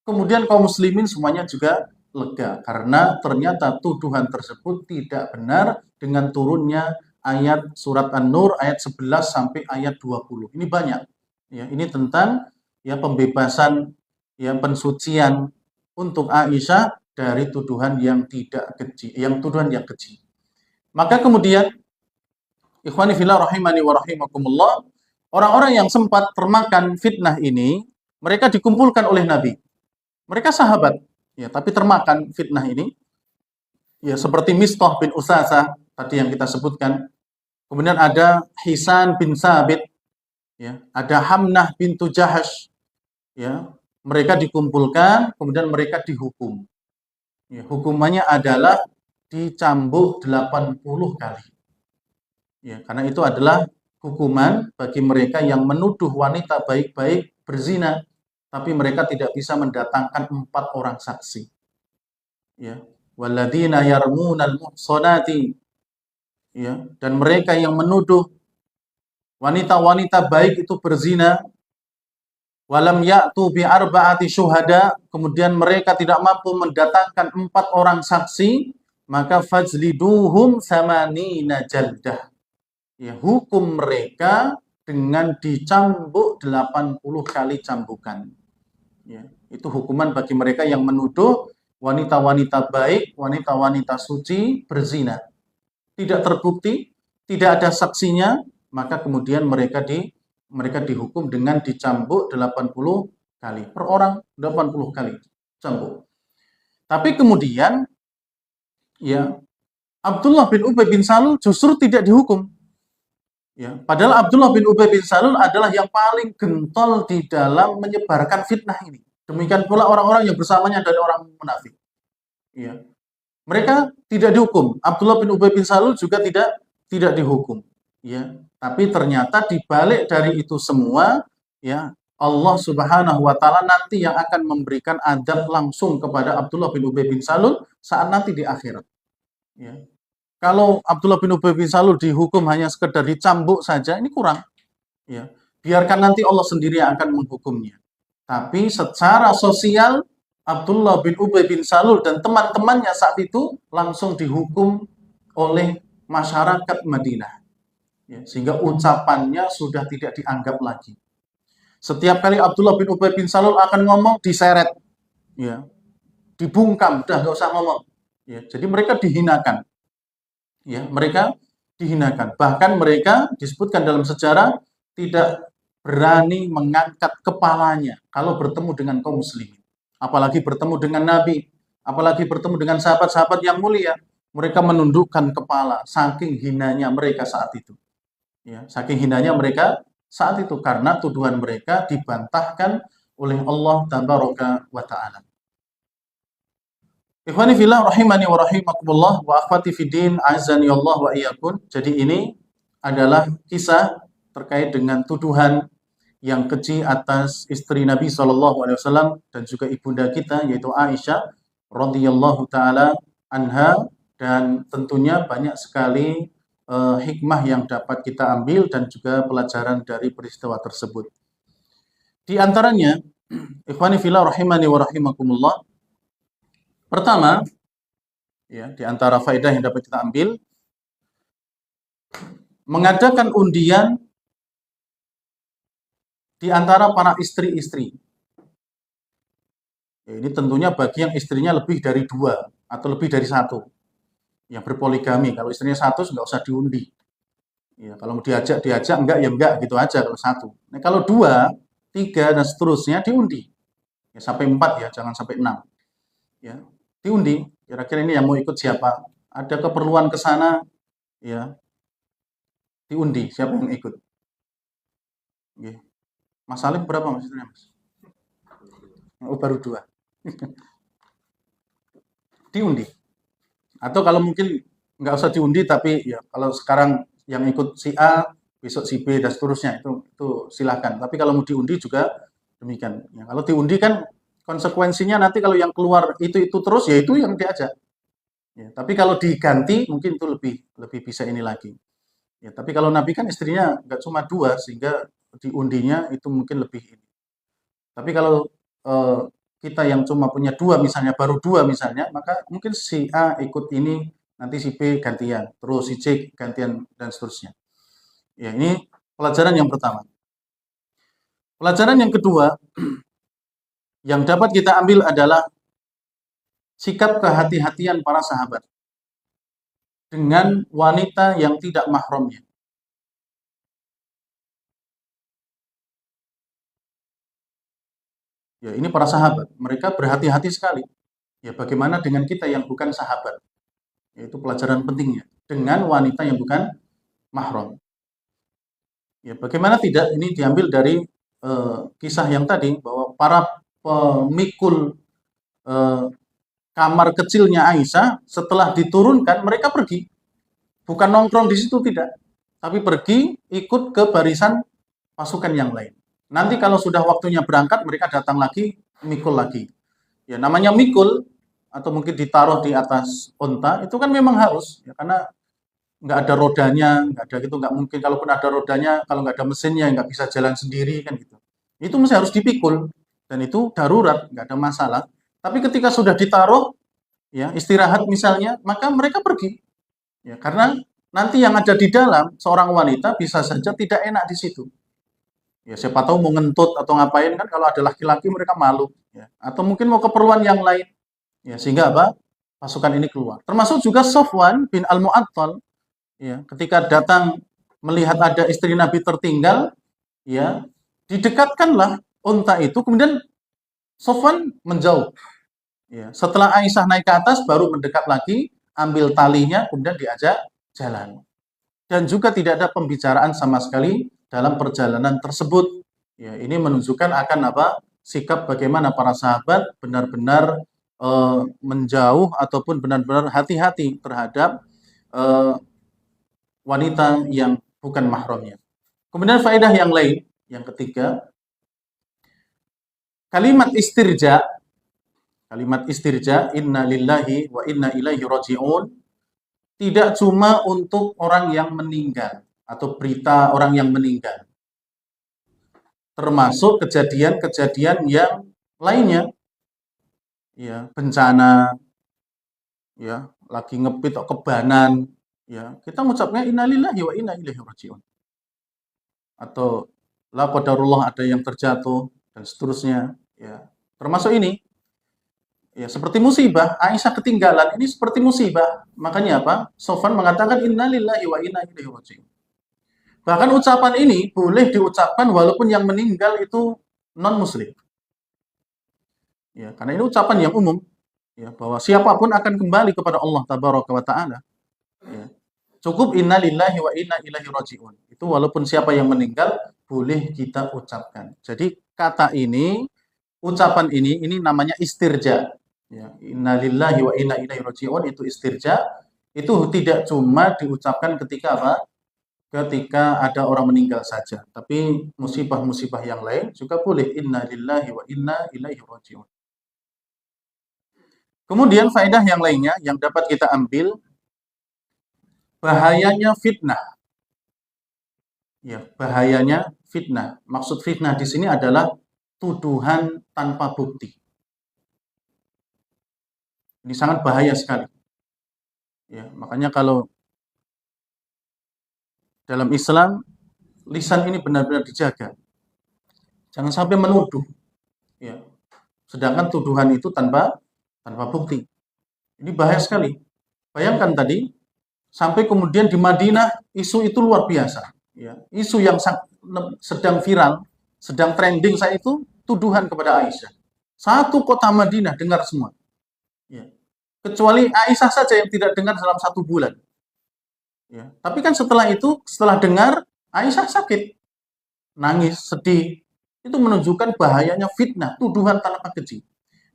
Kemudian kaum muslimin semuanya juga lega karena ternyata tuduhan tersebut tidak benar dengan turunnya ayat surat An-Nur ayat 11 sampai ayat 20. Ini banyak. Ya, ini tentang ya pembebasan ya pensucian untuk Aisyah dari tuduhan yang tidak keji, tuduhan yang keji. Maka kemudian ikhwani fillah rahimani wa rahimakumullah, orang-orang yang sempat termakan fitnah ini, mereka dikumpulkan oleh Nabi. Mereka sahabat, ya, tapi termakan fitnah ini. Ya, seperti Mistah bin Usasah tadi yang kita sebutkan. Kemudian ada Hisan bin Sabit, ya, ada Hamnah bintu Jahash, ya. Mereka dikumpulkan, kemudian mereka dihukum. Ya, hukumannya adalah dicambuk 80 kali. Ya, karena itu adalah hukuman bagi mereka yang menuduh wanita baik-baik berzina, tapi mereka tidak bisa mendatangkan 4 orang saksi. Ya, walladzina yarmunal muhsanati. Ya, dan mereka yang menuduh wanita-wanita baik itu berzina, walam ya'tu bi arba'ati syuhada, kemudian mereka tidak mampu mendatangkan 4 orang saksi, maka fajliduhum samanina jaldah. Ya, hukum mereka dengan dicambuk 80 kali cambukan. Ya, itu hukuman bagi mereka yang menuduh wanita-wanita baik, wanita-wanita suci berzina. Tidak terbukti, tidak ada saksinya, maka kemudian mereka dihukum dengan dicambuk 80 kali. Per orang 80 kali cambuk. Tapi kemudian ya Abdullah bin Ubay bin Salul justru tidak dihukum. Ya, padahal Abdullah bin Ubay bin Salul adalah yang paling gentol di dalam menyebarkan fitnah ini. Demikian pula orang-orang yang bersamanya dari orang munafik. Ya. Mereka tidak dihukum. Abdullah bin Ubay bin Salul juga tidak dihukum. Ya. Tapi ternyata dibalik dari itu semua, ya, Allah Subhanahu wa taala nanti yang akan memberikan adab langsung kepada Abdullah bin Ubay bin Salul saat nanti di akhirat. Ya. Kalau Abdullah bin Ubay bin Salul dihukum hanya sekedar dicambuk saja, ini kurang. Ya, biarkan nanti Allah sendiri yang akan menghukumnya. Tapi secara sosial, Abdullah bin Ubay bin Salul dan teman-temannya saat itu langsung dihukum oleh masyarakat Madinah. Ya, sehingga ucapannya sudah tidak dianggap lagi. Setiap kali Abdullah bin Ubay bin Salul akan ngomong, diseret. Ya, dibungkam, udah nggak usah ngomong. Ya, jadi mereka dihinakan. Ya, mereka dihinakan. Bahkan mereka disebutkan dalam sejarah tidak berani mengangkat kepalanya kalau bertemu dengan kaum muslimin. Apalagi bertemu dengan Nabi, apalagi bertemu dengan sahabat-sahabat yang mulia. Mereka menundukkan kepala, saking hinanya mereka saat itu. Ya, saking hinanya mereka saat itu karena tuduhan mereka dibantahkan oleh Allah tabaraka wa ta'ala. Ikhwani fillah rahimani wa rahimakumullah wa akhwati fiddin azani Allah wa iyyakum. Jadi ini adalah kisah terkait dengan tuduhan yang keji atas istri Nabi SAW dan juga ibunda kita yaitu Aisyah radhiyallahu taala anha, dan tentunya banyak sekali hikmah yang dapat kita ambil dan juga pelajaran dari peristiwa tersebut. Di antaranya, ikhwani fillah rahimani wa rahimakumullah, pertama, ya, di antara faedah yang dapat kita ambil, mengadakan undian di antara para istri-istri. Ya, ini tentunya bagi yang istrinya lebih dari 2 atau lebih dari 1, yang berpoligami. Kalau istrinya 1 nggak usah diundi. Ya, kalau mau diajak, enggak ya enggak, gitu aja kalau 1. Nah, kalau 2, 3 dan seterusnya diundi. Ya, sampai 4 ya, jangan sampai 6. Ya, diundi. Kira-kira ini yang mau ikut siapa? Ada keperluan ke sana, ya. Diundi siapa yang ikut. Ya. Mas Salim berapa maksudnya, Mas? Oh, baru 2. Diundi. Atau kalau mungkin nggak usah diundi, tapi ya kalau sekarang yang ikut si A, besok si B dan seterusnya, itu silahkan. Tapi kalau mau diundi juga demikian. Ya, kalau diundi kan konsekuensinya nanti kalau yang keluar itu terus, ya itu yang diajak. Ya, tapi kalau diganti mungkin itu lebih bisa ini lagi. Ya, tapi kalau Nabi kan istrinya nggak cuma 2, sehingga diundinya itu mungkin lebih ini. Tapi kalau kita yang cuma punya 2 misalnya, baru 2 misalnya, maka mungkin si A ikut ini, nanti si B gantian, terus si C gantian dan seterusnya. Ya, ini pelajaran yang pertama. Pelajaran yang kedua yang dapat kita ambil adalah sikap kehati-hatian para sahabat dengan wanita yang tidak mahramnya. Ya, ini para sahabat, mereka berhati-hati sekali. Ya, bagaimana dengan kita yang bukan sahabat? Yaitu pelajaran pentingnya dengan wanita yang bukan mahram. Ya, bagaimana tidak, ini diambil dari kisah yang tadi bahwa para pemikul kamar kecilnya Aisyah setelah diturunkan mereka pergi, bukan nongkrong di situ, tidak, tapi pergi ikut ke barisan pasukan yang lain. Nanti kalau sudah waktunya berangkat, mereka datang lagi, mikul lagi. Ya, namanya mikul atau mungkin ditaruh di atas unta, itu kan memang harus, ya, karena nggak ada rodanya, nggak ada gitu, nggak mungkin. Kalaupun ada rodanya, kalau nggak ada mesinnya, nggak bisa jalan sendiri kan gitu. Itu mesti harus dipikul, dan itu darurat, nggak ada masalah. Tapi ketika sudah ditaruh, ya istirahat misalnya, maka mereka pergi. Ya, karena nanti yang ada di dalam, seorang wanita bisa saja tidak enak di situ. Ya, siapa tahu mau ngentut atau ngapain kan, kalau ada laki-laki mereka malu. Ya. Atau mungkin mau keperluan yang lain. Ya, sehingga apa? Pasukan ini keluar. Termasuk juga Sofwan bin Al-Mu'attal, ya, ketika datang melihat ada istri Nabi tertinggal, ya, didekatkanlah unta itu, kemudian Sofwan menjauh. Ya, setelah Aisyah naik ke atas, baru mendekat lagi, ambil talinya, kemudian diajak jalan. Dan juga tidak ada pembicaraan sama sekali dalam perjalanan tersebut. Ya, ini menunjukkan akan apa? Sikap bagaimana para sahabat benar-benar menjauh ataupun benar-benar hati-hati terhadap wanita yang bukan mahramnya. Kemudian faedah yang lain, yang ketiga, kalimat istirja, inna lillahi wa inna ilaihi raji'un, tidak cuma untuk orang yang meninggal atau berita orang yang meninggal, termasuk kejadian-kejadian yang lainnya, ya, bencana, ya, lagi ngepit atau kebanan, ya, kita mengucapnya innalillahi wa inna ilaihi raji'un. Atau la qadarullah, ada yang terjatuh dan seterusnya, ya. Termasuk ini, ya, seperti musibah, Aisyah ketinggalan, ini seperti musibah. Makanya apa? Sofwan mengatakan innalillahi wa inna ilaihi raji'un. Bahkan ucapan ini boleh diucapkan walaupun yang meninggal itu non-muslim. Ya, karena ini ucapan yang umum, ya, bahwa siapapun akan kembali kepada Allah tabaraka wa taala. Ya. Cukup innalillahi wa inna ilaihi raji'un. Itu walaupun siapa yang meninggal boleh kita ucapkan. Jadi kata ini ucapan ini namanya istirja. Ya, innalillahi wa inna ilaihi raji'un itu istirja. Itu tidak cuma diucapkan ketika apa? Ketika ada orang meninggal saja, tapi musibah-musibah yang lain juga boleh innalillahi wa inna ilaihi raji'un. Kemudian faedah yang lainnya yang dapat kita ambil bahayanya fitnah. Ya, bahayanya fitnah. Maksud fitnah di sini adalah tuduhan tanpa bukti. Ini sangat bahaya sekali. Ya, makanya kalau dalam Islam lisan ini benar-benar dijaga. Jangan sampai menuduh. Ya. Sedangkan tuduhan itu tanpa bukti. Ini bahaya sekali. Bayangkan tadi sampai kemudian di Madinah isu itu luar biasa. Ya. Isu yang sedang viral, sedang trending saat itu tuduhan kepada Aisyah. Satu kota Madinah dengar semua. Ya. Kecuali Aisyah saja yang tidak dengar dalam 1 bulan. Ya. Tapi kan setelah itu, setelah dengar, Aisyah sakit, nangis, sedih. Itu menunjukkan bahayanya fitnah, tuduhan tanpa keji.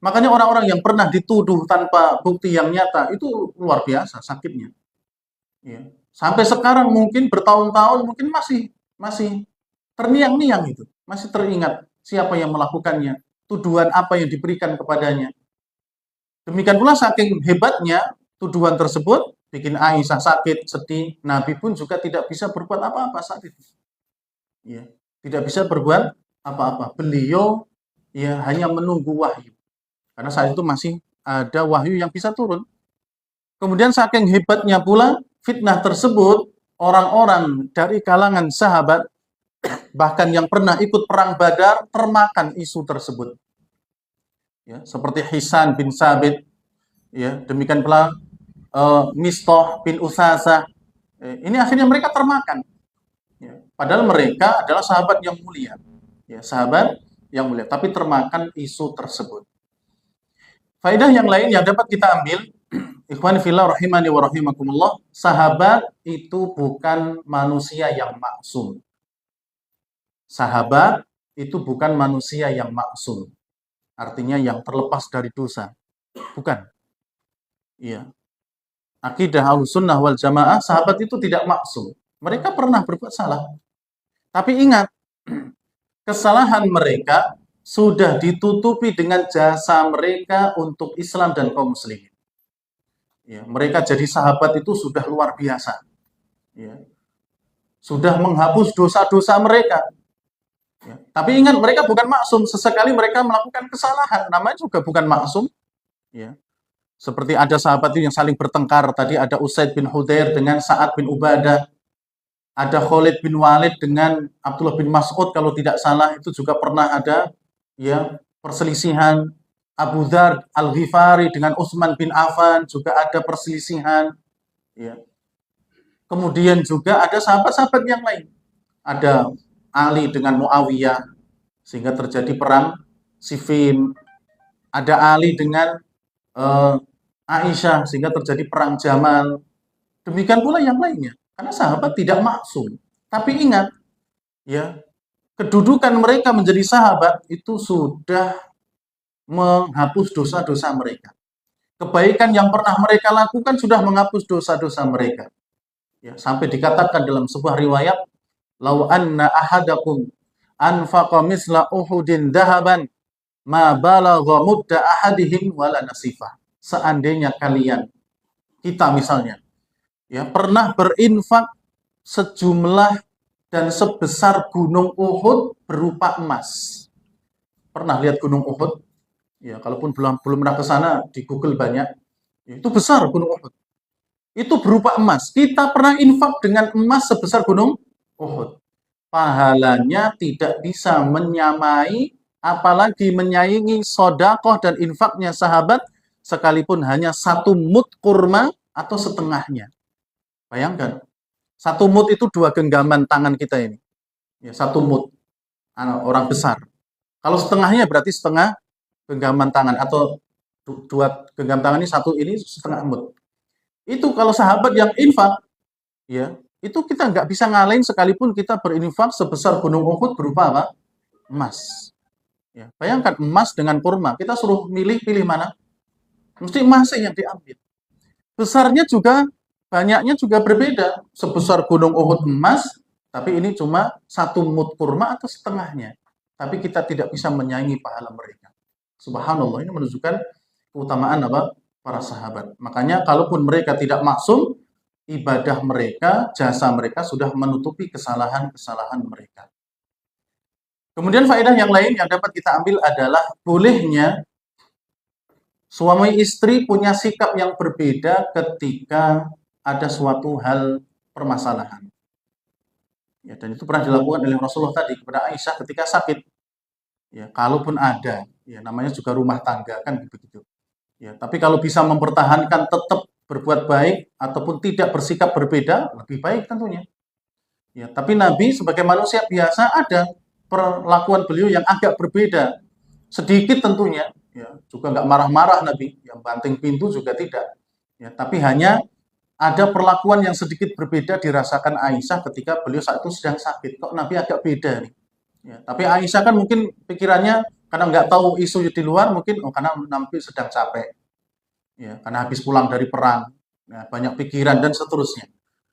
Makanya orang-orang yang pernah dituduh tanpa bukti yang nyata itu luar biasa sakitnya. Ya. Sampai sekarang mungkin bertahun-tahun mungkin masih terngiang-ngiang itu, masih teringat siapa yang melakukannya, tuduhan apa yang diberikan kepadanya. Demikian pula saking hebatnya tuduhan tersebut bikin Aisyah sakit, sedih, Nabi pun juga tidak bisa berbuat apa-apa saat itu. Ya, tidak bisa berbuat apa-apa. Beliau ya hanya menunggu wahyu. Karena saat itu masih ada wahyu yang bisa turun. Kemudian saking hebatnya pula fitnah tersebut, orang-orang dari kalangan sahabat bahkan yang pernah ikut perang Badar termakan isu tersebut. Ya, seperti Hisan bin Sabit, ya, demikian pula Mistah bin Usasah. Ini akhirnya mereka termakan. Ya, padahal mereka adalah sahabat yang mulia. Ya, sahabat yang mulia, tapi termakan isu tersebut. Faedah yang lain yang dapat kita ambil, ikhwan fillah rahimani wa rahimakumullah, sahabat itu bukan manusia yang maksum. Sahabat itu bukan manusia yang maksum. Artinya yang terlepas dari dosa. Bukan. Iya. Akidah Ahlussunnah wal Jamaah, sahabat itu tidak maksum. Mereka pernah berbuat salah. Tapi ingat, kesalahan mereka sudah ditutupi dengan jasa mereka untuk Islam dan kaum muslimin. Ya, mereka jadi sahabat itu sudah luar biasa. Ya. Sudah menghapus dosa-dosa mereka. Ya. Tapi ingat, mereka bukan maksum. Sesekali mereka melakukan kesalahan. Namanya juga bukan maksum. Ya. Seperti ada sahabat itu yang saling bertengkar. Tadi ada Usaid bin Hudair dengan Sa'ad bin Ubadah. Ada Khalid bin Walid dengan Abdullah bin Mas'ud kalau tidak salah. Itu juga pernah ada ya perselisihan. Abu Dzar Al-Ghifari dengan Utsman bin Affan juga ada perselisihan. Ya. Kemudian juga ada sahabat-sahabat yang lain. Ada Ali dengan Muawiyah sehingga terjadi perang Siffin. Ada Ali dengan Aisyah sehingga terjadi perang Jamal. Demikian pula yang lainnya. Karena sahabat tidak maksum. Tapi ingat, ya, kedudukan mereka menjadi sahabat itu sudah menghapus dosa-dosa mereka. Kebaikan yang pernah mereka lakukan sudah menghapus dosa-dosa mereka. Ya, sampai dikatakan dalam sebuah riwayat, "Lau anna ahadakum anfaqa misla Uhudin dahaban ma balagha mudda ahadihim wala nasifah." Seandainya kalian, kita misalnya, ya, pernah berinfak sejumlah dan sebesar gunung Uhud berupa emas. Pernah lihat gunung Uhud? Ya, kalaupun belum pernah ke sana, di Google banyak. Ya, itu besar gunung Uhud. Itu berupa emas. Kita pernah infak dengan emas sebesar gunung Uhud. Pahalanya tidak bisa menyamai, apalagi menyaingi sodakoh dan infaknya sahabat, sekalipun hanya 1 mud kurma atau setengahnya. Bayangkan, 1 mud itu 2 genggaman tangan kita ini. Ya, 1 mud, orang besar. Kalau setengahnya berarti setengah genggaman tangan, atau 2 genggam tangan ini, 1 ini setengah mud. Itu kalau sahabat yang infak, ya, itu kita nggak bisa ngalahin sekalipun kita berinfak sebesar gunung Uhud berupa apa? Emas. Ya, bayangkan emas dengan kurma, kita suruh pilih mana? Mesti emasnya yang diambil. Besarnya juga, banyaknya juga berbeda. Sebesar gunung Uhud emas, tapi ini cuma 1 mud kurma atau setengahnya. Tapi kita tidak bisa menyaingi pahala mereka. Subhanallah, ini menunjukkan keutamaan apa? Para sahabat. Makanya kalaupun mereka tidak maksum, ibadah mereka, jasa mereka sudah menutupi kesalahan-kesalahan mereka. Kemudian faedah yang lain yang dapat kita ambil adalah bolehnya suami istri punya sikap yang berbeda ketika ada suatu hal permasalahan. Ya, dan itu pernah dilakukan oleh Rasulullah tadi kepada Aisyah ketika sakit. Ya, kalaupun ada, ya namanya juga rumah tangga kan begitu. Ya, tapi kalau bisa mempertahankan tetap berbuat baik ataupun tidak bersikap berbeda, lebih baik tentunya. Ya, tapi Nabi sebagai manusia biasa ada perlakuan beliau yang agak berbeda, sedikit tentunya. Ya, juga nggak marah-marah Nabi, yang banting pintu juga tidak. Ya, tapi hanya ada perlakuan yang sedikit berbeda dirasakan Aisyah ketika beliau saat itu sedang sakit. Kok Nabi agak beda nih? Ya, tapi Aisyah kan mungkin pikirannya karena nggak tahu isu di luar, mungkin karena Nabi sedang capek, ya, karena habis pulang dari perang, ya, banyak pikiran dan seterusnya.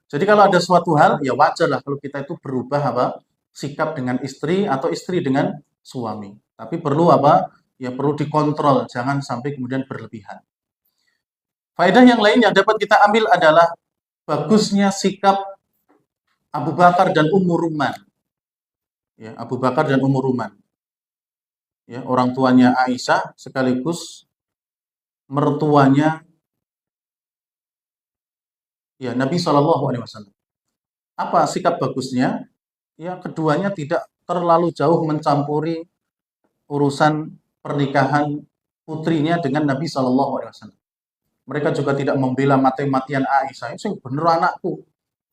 Jadi kalau ada suatu hal, ya wajar lah kalau kita itu berubah apa sikap dengan istri atau istri dengan suami. Tapi perlu apa? Ya perlu dikontrol, jangan sampai kemudian berlebihan. Faedah yang lain yang dapat kita ambil adalah bagusnya sikap Abu Bakar dan Ummu Ruman. Ya, Abu Bakar dan Ummu Ruman. Ya, orang tuanya Aisyah sekaligus mertuanya ya Nabi Shallallahu Alaihi Wasallam. Apa sikap bagusnya? Ya, keduanya tidak terlalu jauh mencampuri urusan pernikahan putrinya dengan Nabi Shallallahu Alaihi Wasallam. Mereka juga tidak membela mati-matian Aisyah. Itu bener anakku.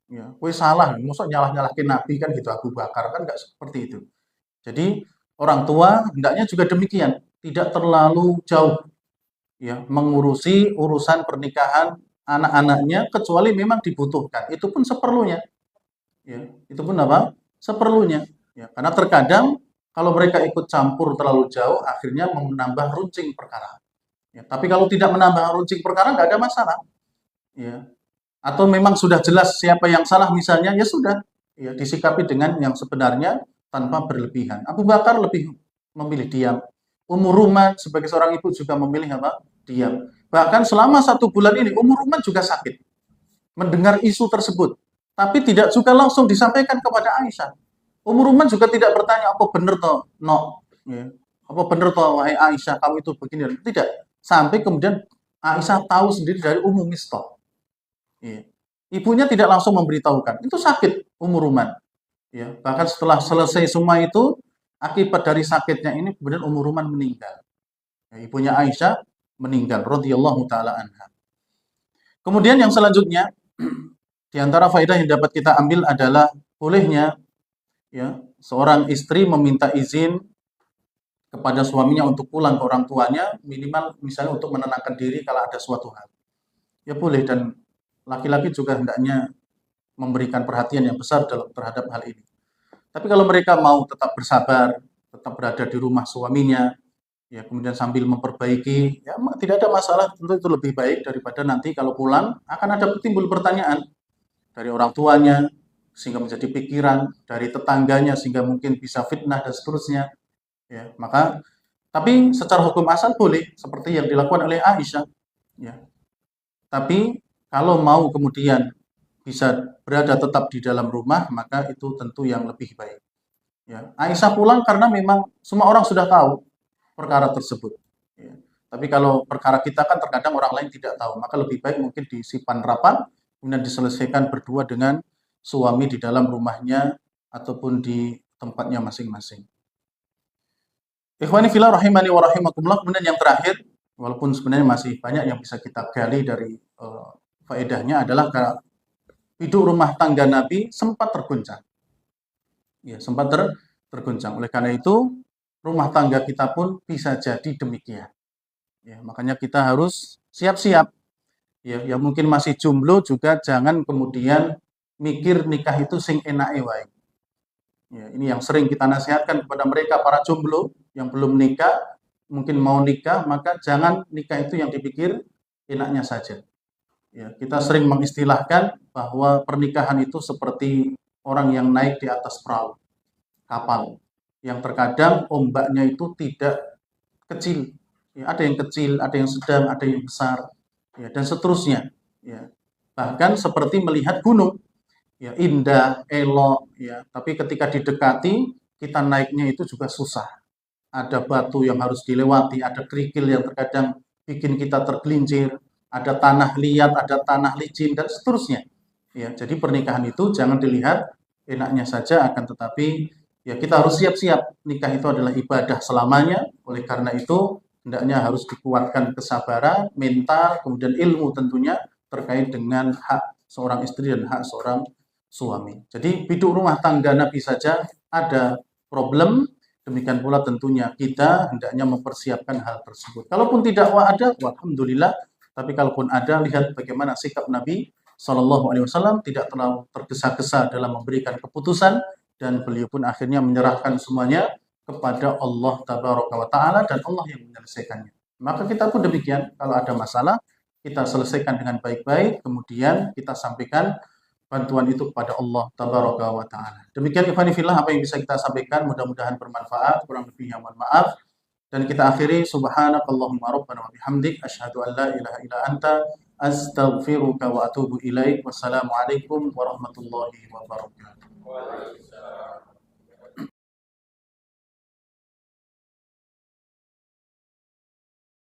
Ya, kue salah, maksud nyalah-nyalahin Nabi kan gitu, Abu Bakar kan nggak seperti itu. Jadi orang tua hendaknya juga demikian, tidak terlalu jauh ya mengurusi urusan pernikahan anak-anaknya kecuali memang dibutuhkan. Itu pun seperlunya. Ya, itu pun apa? Seperlunya. Ya, karena terkadang kalau mereka ikut campur terlalu jauh, akhirnya menambah runcing perkara. Ya, tapi kalau tidak menambah runcing perkara, nggak ada masalah. Ya. Atau memang sudah jelas siapa yang salah misalnya, ya sudah. Ya, disikapi dengan yang sebenarnya tanpa berlebihan. Abu Bakar lebih memilih diam. Ummu Ruman sebagai seorang ibu juga memilih apa? Diam. Bahkan selama 1 bulan ini, Ummu Ruman juga sakit. Mendengar isu tersebut. Tapi tidak juga langsung disampaikan kepada Aisyah. Ummu Ruman juga tidak bertanya, apa benar toh, no. Ya. Apa benar toh, wahai Aisyah, kamu itu begini. Tidak. Sampai kemudian Aisyah tahu sendiri dari Ummu Mistah. Ya. Ibunya tidak langsung memberitahukan. Itu sakit Ummu Ruman. Ya. Bahkan setelah selesai semua itu, akibat dari sakitnya ini, kemudian Ummu Ruman meninggal. Ya, ibunya Aisyah meninggal. Radhiyallahu ta'ala anha. Kemudian yang selanjutnya, di antara faedah yang dapat kita ambil adalah bolehnya ya seorang istri meminta izin kepada suaminya untuk pulang ke orang tuanya, minimal misalnya untuk menenangkan diri kalau ada suatu hal. Ya boleh, dan laki-laki juga hendaknya memberikan perhatian yang besar terhadap hal ini. Tapi kalau mereka mau tetap bersabar, tetap berada di rumah suaminya, ya kemudian sambil memperbaiki, ya tidak ada masalah, tentu itu lebih baik daripada nanti kalau pulang akan ada timbul pertanyaan dari orang tuanya, sehingga menjadi pikiran, dari tetangganya, sehingga mungkin bisa fitnah dan seterusnya. Ya, maka, tapi secara hukum asal boleh, seperti yang dilakukan oleh Aisyah. Ya. Tapi kalau mau kemudian bisa berada tetap di dalam rumah, maka itu tentu yang lebih baik. Ya. Aisyah pulang karena memang semua orang sudah tahu perkara tersebut. Ya. Tapi kalau perkara kita kan terkadang orang lain tidak tahu, maka lebih baik mungkin disimpan rapat, kemudian diselesaikan berdua dengan suami di dalam rumahnya ataupun di tempatnya masing-masing. Ikhwani fillah rahimani wa rahimakumullah. Kemudian yang terakhir, walaupun sebenarnya masih banyak yang bisa kita gali dari faedahnya adalah hidup rumah tangga Nabi sempat terguncang. Ya, sempat terguncang. Oleh karena itu, rumah tangga kita pun bisa jadi demikian. Ya, makanya kita harus siap-siap. Ya, yang mungkin masih jomblo juga jangan kemudian mikir nikah itu sing enake wae. Ya, ini yang sering kita nasihatkan kepada mereka para jomblo yang belum nikah, mungkin mau nikah, maka jangan nikah itu yang dipikir enaknya saja. Ya, kita sering mengistilahkan bahwa pernikahan itu seperti orang yang naik di atas perahu, kapal, yang terkadang ombaknya itu tidak kecil. Ya, ada yang kecil, ada yang sedang, ada yang besar, ya, dan seterusnya. Ya. Bahkan seperti melihat gunung, ya, indah, elok, ya, tapi ketika didekati, kita naiknya itu juga susah. Ada batu yang harus dilewati, ada kerikil yang terkadang bikin kita tergelincir, ada tanah liat, ada tanah licin, dan seterusnya. Ya, jadi pernikahan itu jangan dilihat enaknya saja, akan tetapi ya kita harus siap-siap. Nikah itu adalah ibadah selamanya, oleh karena itu hendaknya harus dikuatkan kesabaran, mental, kemudian ilmu tentunya terkait dengan hak seorang istri dan hak seorang suami. Jadi biduk rumah tangga Nabi saja ada problem, demikian pula tentunya kita hendaknya mempersiapkan hal tersebut. Kalaupun tidak ada, alhamdulillah. Tapi kalaupun ada, lihat bagaimana sikap Nabi Shallallahu Alaihi Wasallam, tidak terlalu tergesa-gesa dalam memberikan keputusan, dan beliau pun akhirnya menyerahkan semuanya kepada Allah Tabaraka wa Ta'ala, dan Allah yang menyelesaikannya. Maka kita pun demikian, kalau ada masalah kita selesaikan dengan baik-baik, kemudian kita sampaikan bantuan itu kepada Allah Tabaraka wa Ta'ala. Demikian ikhwani fillah apa yang bisa kita sampaikan, mudah-mudahan bermanfaat, kurang lebihnya mohon maaf. Dan kita akhiri subhanakallahumma rabbana wa bihamdik asyhadu an la ilaha illa anta astaghfiruka wa atubu ilaik. Wassalamualaikum warahmatullahi wabarakatuh.